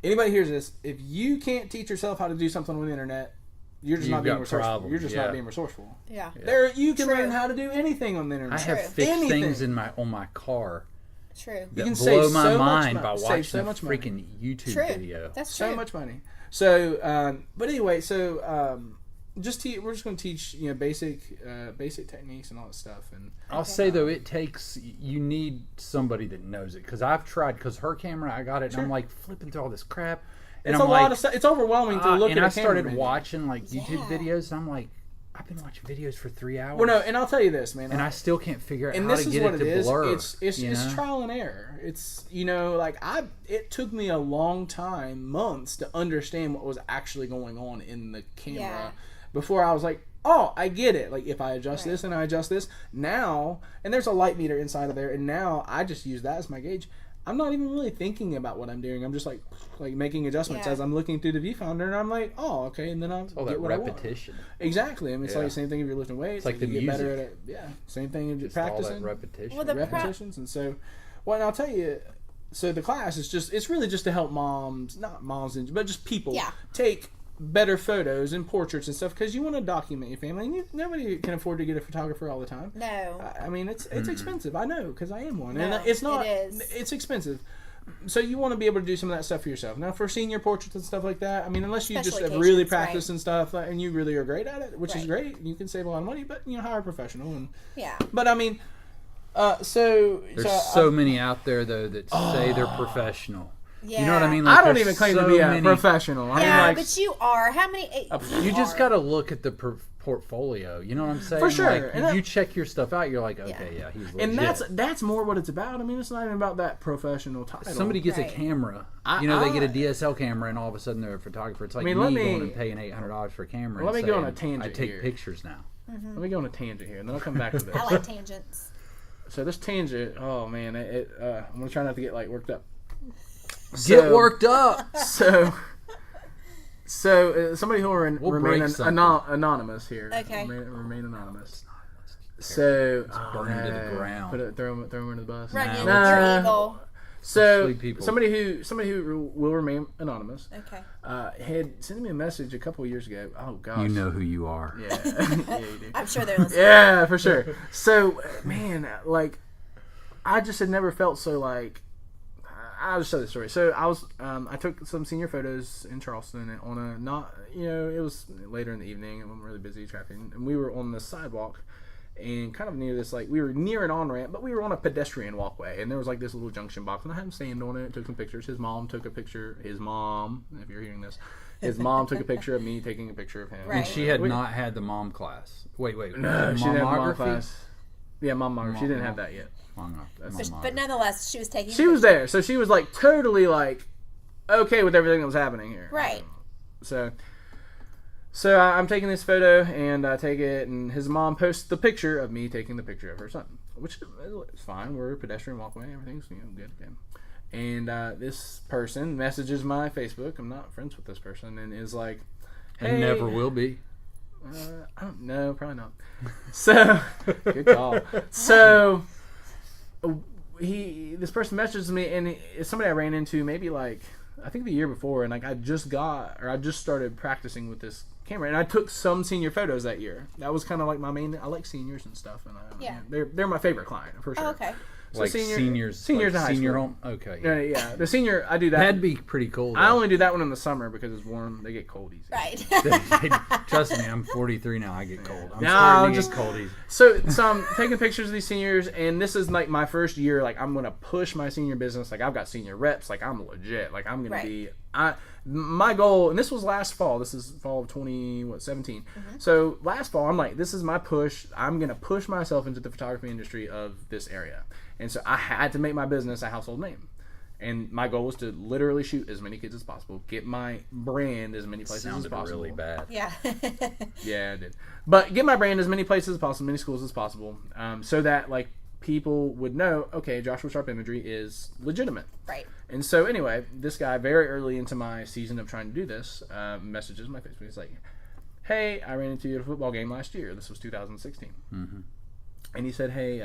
Anybody hears this, if you can't teach yourself how to do something on the internet, you're just not being resourceful. You're just not being resourceful. Yeah. There, you can learn how to do anything on the internet. I have fixed things on my car. True. You can blow save my so mind much by save watching so a much freaking money. YouTube video. That's true. So much money. So, but anyway, so we're just going to teach basic techniques and all that stuff. And I'll say though, you need somebody that knows it, because I've tried. Because her camera, I got it, and I'm like flipping through all this crap. And it's I'm a lot of stuff. It's overwhelming to look at. And I started watching like YouTube videos, and I'm like, I've been watching videos for 3 hours. Well, no, and I'll tell you this, man. And I still can't figure out and how this to is get what it to is. blur. It's trial and error. It's it took me a long time, months, to understand what was actually going on in the camera before I was like, oh, I get it. Like if I adjust this and I adjust this now, and there's a light meter inside of there, and now I just use that as my gauge. I'm not even really thinking about what I'm doing. I'm just like making adjustments as I'm looking through the viewfinder, and I'm like, oh, okay, and then I'll get what repetition. I want. Exactly. I mean, it's like the same thing if you're lifting weights. It's like the you music. get better at it. Yeah, same thing if you're practicing. All that repetition. Well, repetitions, and so, well, and I'll tell you, so the class is it's really just to help not moms, but just people take better photos and portraits and stuff, because you want to document your family, and nobody can afford to get a photographer all the time. No. I mean, it's expensive. I know, because I am one. No, and it's not. It is. It's expensive. So you want to be able to do some of that stuff for yourself. Now, for senior portraits and stuff like that, I mean, unless you just have really practiced and stuff, and you really are great at it, which is great, you can save a lot of money, but hire a professional. And but I mean, there's so many out there though that say they're professional. Yeah. You know what I mean? I don't even claim to be a professional. Yeah, I mean, but you are. How many? You just got to look at the portfolio. You know what I'm saying? For sure. Like, and you check your stuff out. You're like, okay, he's legit. And that's more what it's about. I mean, it's not even about that professional title. Somebody gets a camera. They get a DSL camera, and all of a sudden they're a photographer. It's like me going and paying $800 for a camera. Let me go on a tangent. I take pictures now. Mm-hmm. Let me go on a tangent here, and then I'll come back to this. I like tangents. So this tangent, oh man, I'm gonna try not to get worked up. Get worked up. So somebody who will remain anonymous here. Okay. Remain anonymous. So burn him to the ground. Throw him under the bus. Run you're evil. So somebody who will remain anonymous. Okay. Had sent me a message a couple of years ago. Oh gosh. You know who you are. Yeah. Yeah, you do. I'm sure they're listening. Yeah, for sure. So man, I just had never felt so I'll just tell the story. So I took some senior photos in Charleston on it was later in the evening, and I'm really busy traffic, and we were on the sidewalk, and kind of near this, we were near an on-ramp, but we were on a pedestrian walkway, and there was this little junction box, and I had him stand on it, took some pictures. His mom took a picture. His mom, if you're hearing this, his mom took a picture of me taking a picture of him. Right. And she had not had the mom class. Wait. No, she didn't have the mom class. Yeah, mammography. She didn't have that yet. But nonetheless, she was taking. She was there, so she was totally okay with everything that was happening here. Right. So I'm taking this photo, and I take it, and his mom posts the picture of me taking the picture of her son, which is fine. We're a pedestrian walkway, everything's good. And this person messages my Facebook. I'm not friends with this person, and is like, "Hey," and never will be. I don't know, probably not. So good call. So this person messages me, and it's somebody I ran into maybe I think the year before, and I just started practicing with this camera, and I took some senior photos that year. That was kind of my main. I like seniors and stuff, and they're my favorite client for sure. Oh, okay. So seniors in high senior school. Home. Okay. Yeah, the senior I do that. That'd be pretty cool. I only do that one in the summer because it's warm. They get cold easy. Right. Trust me, I'm 43 now. I get cold. I'm starting to get cold easy. So I'm taking pictures of these seniors, and this is my first year. I'm gonna push my senior business. I've got senior reps. I'm legit. I'm gonna be. My goal, and this was last fall. This is fall of 2017. Mm-hmm. So last fall, I'm this is my push. I'm gonna push myself into the photography industry of this area, and so I had to make my business a household name. And my goal was to literally shoot as many kids as possible, get my brand as many places as possible. Really bad. Yeah. Yeah, I did. But get my brand as many places as possible, many schools as possible, so that people would know, okay, Joshua Sharp Imagery is legitimate. Right. And so anyway, this guy very early into my season of trying to do this messages my Facebook. He's like, "Hey, I ran into you at a football game last year. This was 2016." Mm-hmm. And he said, "Hey,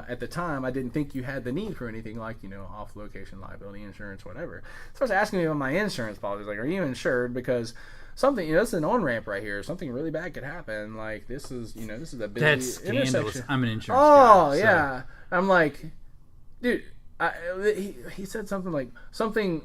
at the time, I didn't think you had the need for anything like, off-location liability insurance, whatever. So I was asking me about my insurance policies, like, are you insured? Because something, this is an on-ramp right here. Something really bad could happen. Like, this is a busy That's scandalous. intersection. I'm an insurance guy. Oh, yeah. So. I'm like, dude, he said something like, something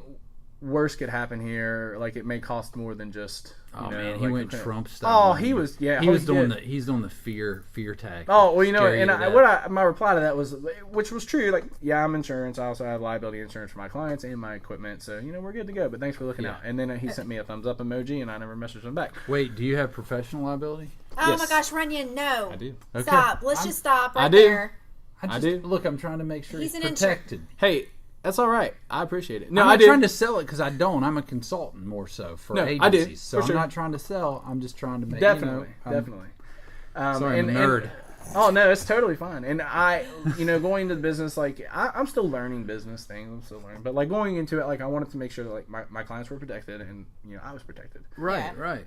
worse could happen here. Like, it may cost more than just... man, he went Trump style. Oh, he was, yeah. He's doing the fear tag. Oh, well, my reply to that was, which was true, like, yeah, I'm insurance. I also have liability insurance for my clients and my equipment, so, we're good to go, but thanks for looking out. And then he sent me a thumbs up emoji, and I never messaged him back. Wait, do you have professional liability? Oh, my gosh, Runyon, no. I do. Okay. Stop. Let's just stop right there. I do. Look, I'm trying to make sure he's protected. Hey, that's all right. I appreciate it. No, I'm not trying to sell it because I don't. I'm a consultant more so for agencies. I do, so I'm not trying to sell. I'm just trying to make definitely. Sorry, I'm a nerd. Oh no, it's totally fine. And I, going into the business, like I'm still learning business things. I'm still learning, but like going into it, like I wanted to make sure that like my clients were protected and I was protected. Right, right.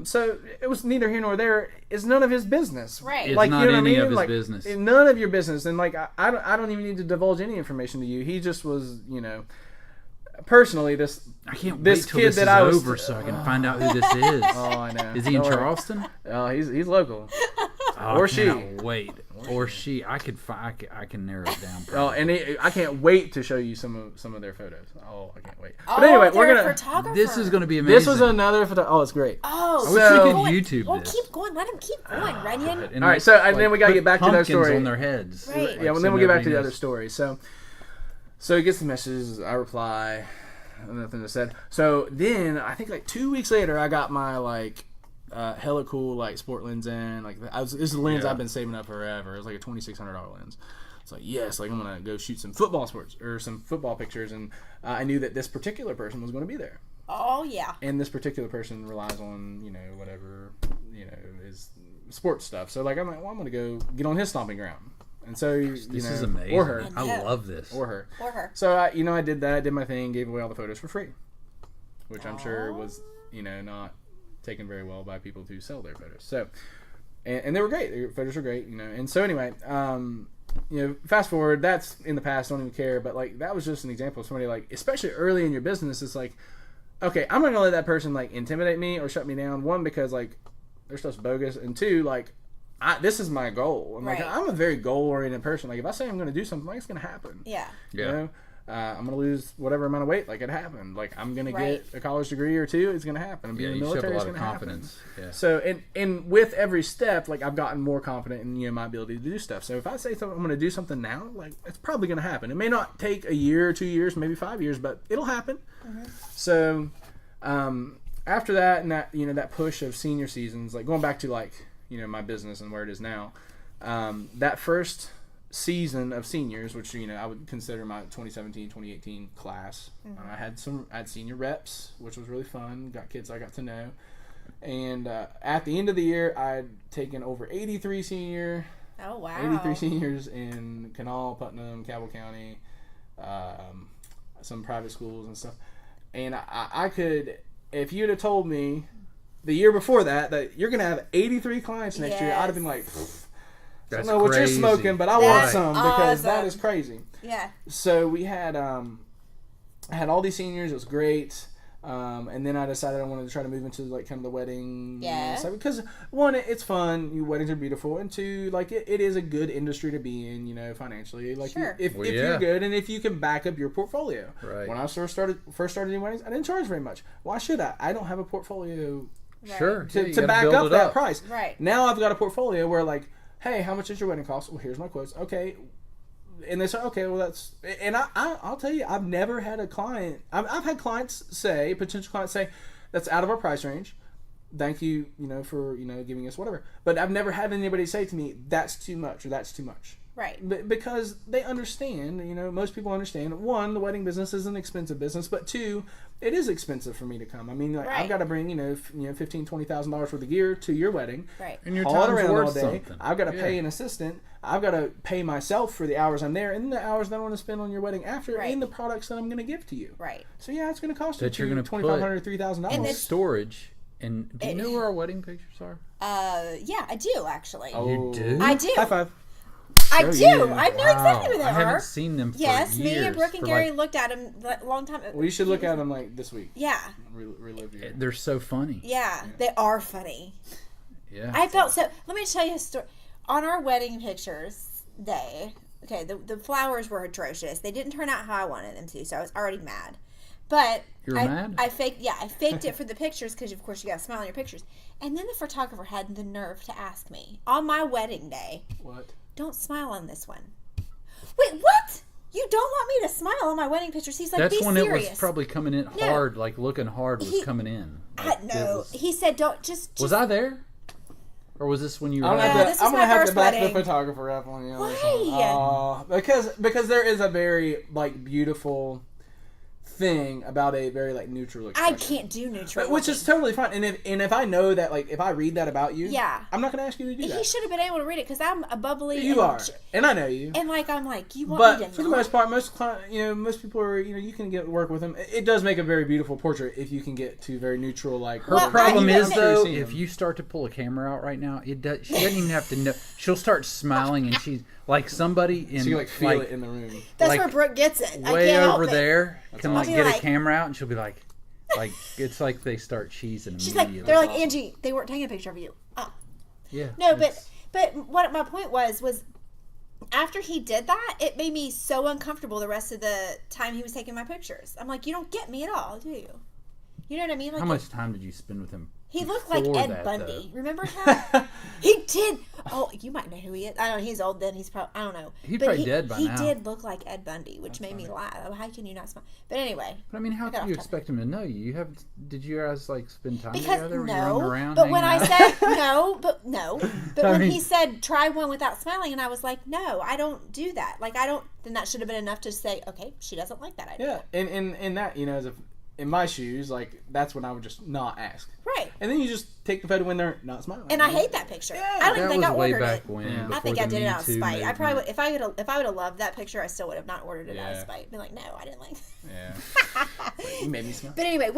So it was neither here nor there. It's none of his business. Right. It's like not any of his business. None of your business. And like I don't even need to divulge any information to you. He just was, personally I can't wait this till kid this that is I was over so I can find out who this is. Oh, I know. Is he in Charleston? Oh, he's local. Or she. Wait. Or she. I can narrow it down. Probably. Oh, and I can't wait to show you some of their photos. Oh, I can't wait. But anyway, we're gonna. This is gonna be amazing. This was another photo. Oh, it's great. Oh, I wish we could YouTube this. Keep going. Let him keep going, Runyon. All right, so and then we gotta get back to that story. On their heads. Right. Yeah, well, then we'll get back to the other story. So he gets the messages. I reply. Nothing to said. So then I think like 2 weeks later, I got my like hella cool like sport lens in. Like this is a lens I've been saving up forever. It was like a $2,600 lens. It's like yes, like I'm gonna go shoot some football pictures, and I knew that this particular person was going to be there. Oh yeah. And this particular person relies on whatever is sports stuff. So like I'm like, well, I'm gonna go get on his stomping ground. And so, this is amazing. Or her. I love this. Or her. So, I did that. I did my thing, gave away all the photos for free, which I'm sure was, not taken very well by people who sell their photos. So, and they were great. Their photos were great, And so anyway, fast forward, that's in the past. Don't even care. But like, that was just an example of somebody like, especially early in your business, it's like, okay, I'm not going to let that person like intimidate me or shut me down. One, because like, their stuff's bogus. And two, like, this is my goal. I'm like, I'm a very goal-oriented person. Like, if I say I'm going to do something, like, it's going to happen. Yeah. I'm going to lose whatever amount of weight. Like, it happened. Like, I'm going to get a college degree or two. It's going to happen. I'm being in the military. It's going to happen. Yeah. So, and with every step, like, I've gotten more confident in my ability to do stuff. So, if I say something, I'm going to do something now, like, it's probably going to happen. It may not take a year, 2 years, maybe 5 years, but it'll happen. Mm-hmm. So, after that, and that that push of senior seasons, like going back to like my business and where it is now, that first season of seniors, which I would consider my 2017-2018 class, I had senior reps, which was really fun. Got kids I got to know, and at the end of the year, I'd taken over 83 seniors in Kanawha, Putnam, Cabell County, some private schools and stuff, and I could, if you'd have told me the year before that you're going to have 83 clients next year, I'd have been like, I don't know what you're smoking, but I want some because that is crazy. Yeah. So we had I had all these seniors. It was great. And then I decided I wanted to try to move into like kind of the wedding side, because one, it's fun. Weddings are beautiful, and two, like it is a good industry to be in, financially. Like if you're good and if you can back up your portfolio. Right. When I first started doing weddings, I didn't charge very much. Why should I? I don't have a portfolio. Right. Sure. To back up that price. Right. Now I've got a portfolio where like, hey, how much is your wedding cost? Well, here's my quotes. Okay. And they say, okay, well, that's... And I'll tell you, I've never had a client... I've had clients say, potential clients say, that's out of our price range. Thank you, for, giving us whatever. But I've never had anybody say to me, that's too much or that's too much. Right. Because they understand, most people understand. One, the wedding business is an expensive business. But two, it is expensive for me to come. I mean, like, I've got to bring, $15,000, $20,000 worth of gear to your wedding. Right. And your time's worth something. I've got to pay an assistant. I've got to pay myself for the hours I'm there and the hours that I want to spend on your wedding after, and the products that I'm going to give to you. Right. So yeah, it's going to cost you $2,500, $3,000. Storage. And do you know where our wedding pictures are? Yeah, I do actually. Oh, you do? I do. High five. I do. you. I know exactly where they are. I haven't seen them for years. Me and Brooke and Gary looked at them a long time ago. Well, you should look at them like this week. Yeah. Relive your... They're so funny. Yeah, they are funny. Yeah. I felt so... Let me tell you a story. On our wedding pictures day, okay, the flowers were atrocious. They didn't turn out how I wanted them to, so I was already mad. But you were mad? I faked it for the pictures because, of course, you got to smile on your pictures. And then the photographer had the nerve to ask me on my wedding day, "What? Don't smile on this one." Wait, what? You don't want me to smile on my wedding pictures? He's like, that's be when serious. It was probably coming in hard, like looking hard was coming in. Like, no, he said, don't just. Was I there? Or was this when you were? I'm gonna have to back wedding. the photographer up on you. Why? Because there is a very like beautiful thing about a very like neutral expression. I can't do neutral, which is totally fine. And if I know that, like, if I read that about you, I'm not gonna ask you to do that. He should have been able to read it because I'm a bubbly. You are, and I know you. And like I'm like you want me to. But for the most part, most people are you can get work with them. It does make a very beautiful portrait if you can get to very neutral like. Her problem is though, if you start to pull a camera out right now, she doesn't even have to know. She'll start smiling and she's like somebody in. So you feel it in the room. That's where Brooke gets it. Way over there, can like get a camera out and she'll be like it's like they start cheesing. She's like, they're like, Angie, they weren't taking a picture of you. Oh. Yeah. No, but what my point was after he did that, it made me so uncomfortable the rest of the time he was taking my pictures. I'm like, you don't get me at all, do you? You know what I mean? Like, how much time did you spend with him? He looked like Ed Bundy. Remember him? He did. Oh, you might know who he is. I don't know. He's old then. He's probably, I don't know. He's probably dead by now. He did look like Ed Bundy, which made me laugh. Oh, how can you not smile? But anyway. But I mean, how can you expect him to know you? Did you guys like spend time because, together? No, around, but when out? I said but when he said try one without smiling, and I was like, no, I don't do that. Like I don't. Then that should have been enough to say, okay, she doesn't like that idea. Yeah, and that as a. In my shoes, like, that's when I would just not ask. Right. And then you just take the photo when they're not smiling. And I hate that picture. Yeah. I don't think I ordered it. When, I think I did it out of spite. Maybe. I probably would, if I would have loved that picture, I still would have not ordered it out of spite. Be like, no, I didn't like. Yeah. You made me smile. But anyway,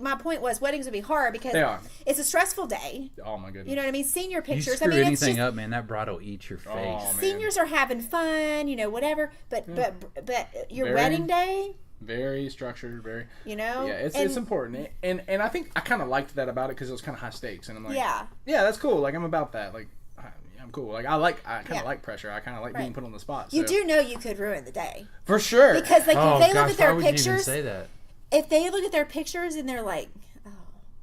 my point was weddings would be hard because they are. It's a stressful day. Oh my goodness. You know what I mean? Senior pictures. You screw anything up, man. That bride will eat your face. Oh, seniors are having fun, whatever. But your wedding day. Very structured, very. Yeah, it's important, and I think I kind of liked that about it because it was kind of high stakes, and I'm like, yeah, that's cool. Like I'm about that. Like I'm cool. Like I kind of like pressure. I kind of like being put on the spot. So. You do know you could ruin the day for sure because like if they look at their why pictures, would you even say that? If they look at their pictures and they're like, oh,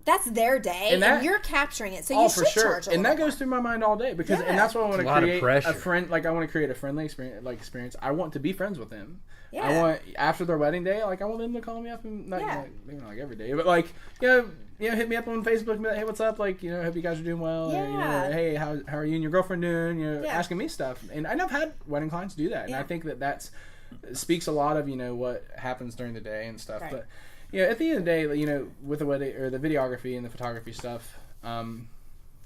that's their day, and you're capturing it, so you should charge a and that more. goes through my mind all day because and that's why I want to create a friend. Like I want to create a friendly experience. I want to be friends with them. Yeah. I want after their wedding day, like I want them to call me up and not every day, but like hit me up on Facebook and be like, hey, what's up? Like hope you guys are doing well. Yeah. Or, hey, how are you and your girlfriend doing? Asking me stuff, and I've had wedding clients do that, and I think that speaks a lot of what happens during the day and stuff. Right. But at the end of the day, with the wedding or the videography and the photography stuff, I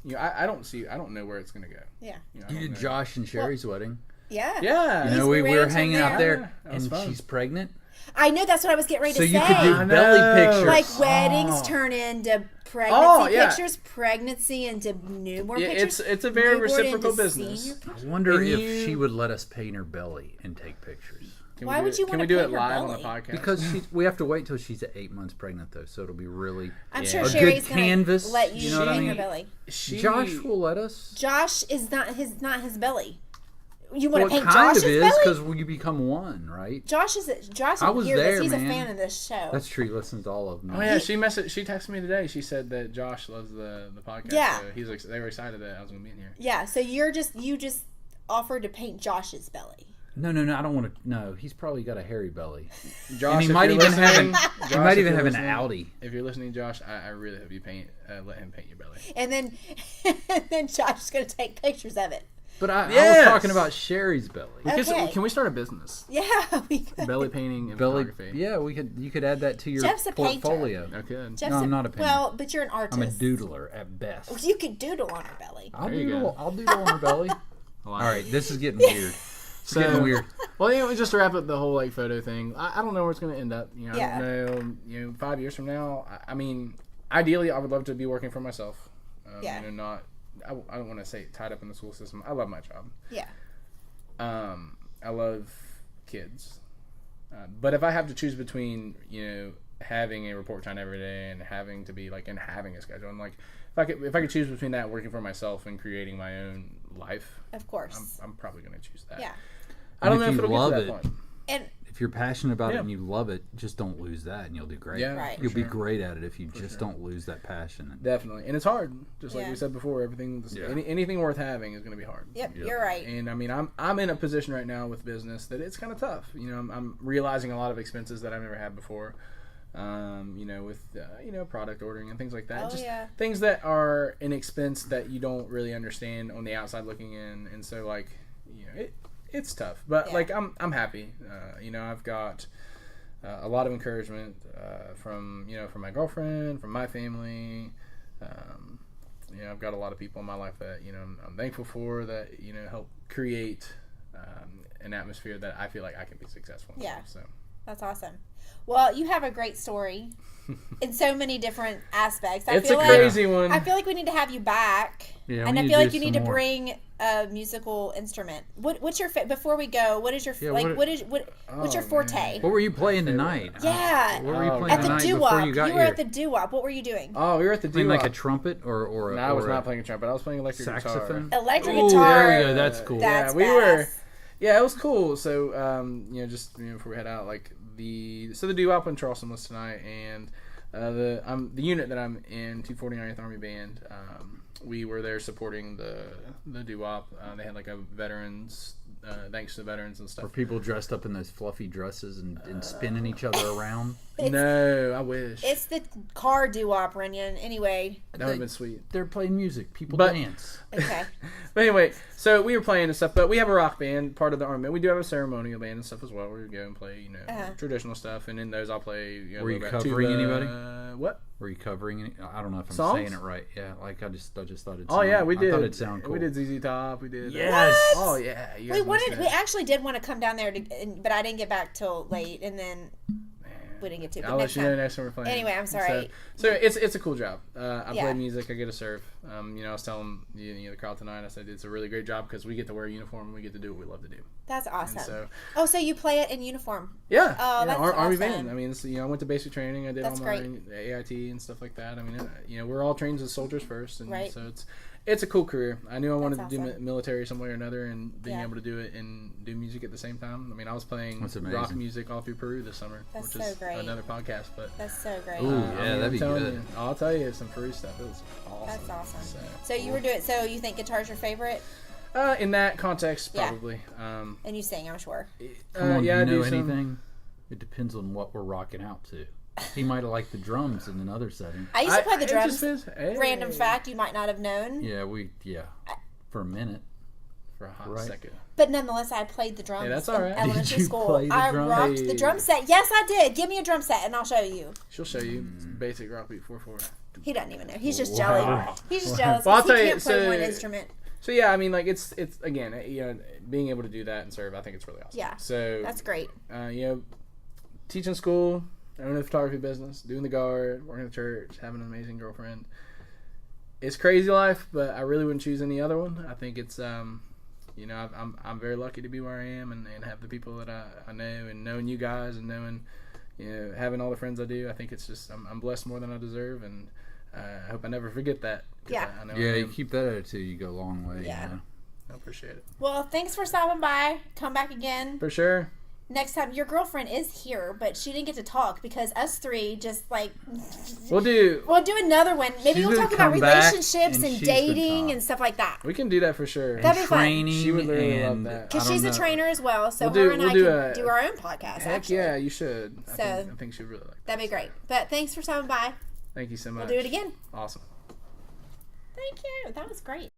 don't know where it's gonna go. Yeah. You did Josh and Sherry's wedding. Yeah. Yeah. We were hanging out there, and fun. She's pregnant. I know that's what I was getting ready to say. So you could do belly pictures. Like weddings turn into pregnancy pictures, pregnancy into newborn pictures. It's a very reciprocal business. I wonder if she would let us paint her belly and take pictures. Why would you want to do it paint her live belly? on the podcast? Because we have to wait till she's 8 months pregnant, though, so it'll be really I'm sure a Sherry's good canvas. Let you know what I paint mean? her belly. Josh will let us. Josh is not his belly. You want to paint kind Josh's of is belly? Because you become one, right? Josh I was there, He's man. a fan of this show. That's true. He listens to all of them. Oh yeah, she texted me today. She said that Josh loves the podcast. Yeah, so they were excited that I was going to be in here. Yeah, so you just offered to paint Josh's belly. No, I don't want to. No, he's probably got a hairy belly. Josh, and he might even have an Audi. If you're listening, Josh, I really hope you let him paint your belly. And then Josh is going to take pictures of it. But I was talking about Sherry's belly. Can we start a business? Yeah, we could. Belly painting and photography. Yeah, you could add that to your Jeff's a portfolio. Okay. No, I'm not a painter. Well, but you're an artist. I'm a doodler at best. You could doodle on her belly. I'll doodle on her belly. All right, this is getting weird. It's getting weird. Well, just to wrap up the whole photo thing, I don't know where it's going to end up. I don't know. 5 years from now, I mean, ideally, I would love to be working for myself. I don't want to say tied up in the school system. I love my job. Yeah. I love kids. But if I have to choose between, having a report time every day and having to be and having a schedule, and if I could choose between that, working for myself and creating my own life, of course, I'm probably going to choose that. Yeah. I don't know if it'll get to that point. And if you're passionate about it and you love it, just don't lose that, and you'll do great. Yeah, right. You'll be great at it if you just don't lose that passion. Definitely, and it's hard. Just like we said before, anything worth having is going to be hard. Yep, you're right. And I mean, I'm in a position right now with business that it's kind of tough. I'm realizing a lot of expenses that I've never had before. With product ordering and things like that. Things that are an expense that you don't really understand on the outside looking in, and so it's tough. But I'm happy. I've got a lot of encouragement from my girlfriend, from my family. I've got a lot of people in my life that I'm thankful for that help create an atmosphere that I feel like I can be successful in. Yeah. So that's awesome. Well, you have a great story in so many different aspects. It's a crazy one. I feel like we need to have you back. Yeah, and I feel like you need to bring a musical instrument. What's your before we go? What is your what's your forte? Man. What were you playing tonight? Yeah, what were you playing at the tonight doo-wop. before you got were here? at the doo-wop. What were you doing? Oh, we were at the doo-wop. Playing like a trumpet or No, I was not playing a trumpet. I was playing electric saxophone. guitar. Electric Ooh, guitar. there we go. That's cool. That's we badass. were. Yeah, it was cool. So, before we head out, the doo-wop in Charleston was tonight, and the unit that I'm in, 249th Army Band. We were there supporting the doo-wop. They had a veterans, thanks to the veterans and stuff. Were people dressed up in those fluffy dresses and spinning each other around? No, I wish. It's the car doo-wop, Runyon. Anyway. That would have been sweet. They're playing music. People dance. Okay. But anyway, so we were playing and stuff, but we have a rock band, part of the Army. We do have a ceremonial band and stuff as well, where we go and play, traditional stuff, and in those I'll play. Were you covering anybody? What? Were you covering any? I don't know if I'm Songs? saying it right. Yeah, I just thought it'd. Oh yeah, we did. I thought it'd sound cool. We did ZZ Top. We did. Yes. Oh yeah. We actually did want to come down there, but I didn't get back till late, and then we didn't get to. But I'll next let you know time. next time we're playing. Anyway, I'm sorry. So it's a cool job. I play music. I get to serve. I was telling the crowd tonight. I said it's a really great job because we get to wear a uniform and we get to do what we love to do. That's awesome. So, so you play it in uniform? Yeah. Oh, that's awesome. Army band. I mean, I went to basic training. I did That's all my AIT and stuff like that. I mean, we're all trained as soldiers first, and so it's a cool career. I knew I wanted to do military some way or another, and being able to do it and do music at the same time. I mean, I was playing rock music all through Peru this summer, which is another podcast. But that's so great. Ooh, that'd be good. I'll tell you some Peru stuff. It was awesome. That's awesome. So you were doing. So you think guitar's your favorite? In that context, probably. And you sing, I'm sure. Come on, do you know anything? It depends on what we're rocking out to. He might have liked the drums in another setting. I used to play the drums. Hey. Random fact you might not have known. Yeah, for a minute. For a hot second. But nonetheless, I played the drums that's all right. in elementary Did you school. play the I drums? rocked the drum set. Yes, I did. Give me a drum set and I'll show you. She'll show you. It's basic rock beat 4/4. He doesn't even know. He's just jealous. He's just jealous Well, I'll because he tell can't play one instrument. So yeah, I mean, it's again, being able to do that and serve, I think it's really awesome. Yeah. So that's great. Teaching school, owning a photography business, doing the guard, working at the church, having an amazing girlfriend. It's crazy life, but I really wouldn't choose any other one. I think it's I'm very lucky to be where I am and have the people that I know, and knowing you guys and knowing having all the friends I do. I think it's just I'm blessed more than I deserve, and I hope I never forget that. Yeah. I know you keep that attitude, you go a long way. Yeah. I appreciate it. Well, thanks for stopping by. Come back again. For sure. Next time, your girlfriend is here, but she didn't get to talk because us three just We'll do another one. Maybe we'll talk about relationships and dating and stuff like that. We can do that for sure. That'd be fun. She would literally love that. Because she's a trainer as well, so her and I can do our own podcast. Heck yeah, you should. I think she'd really like that. That'd be great. But thanks for stopping by. Thank you so much. We'll do it again. Awesome. Thank you. That was great.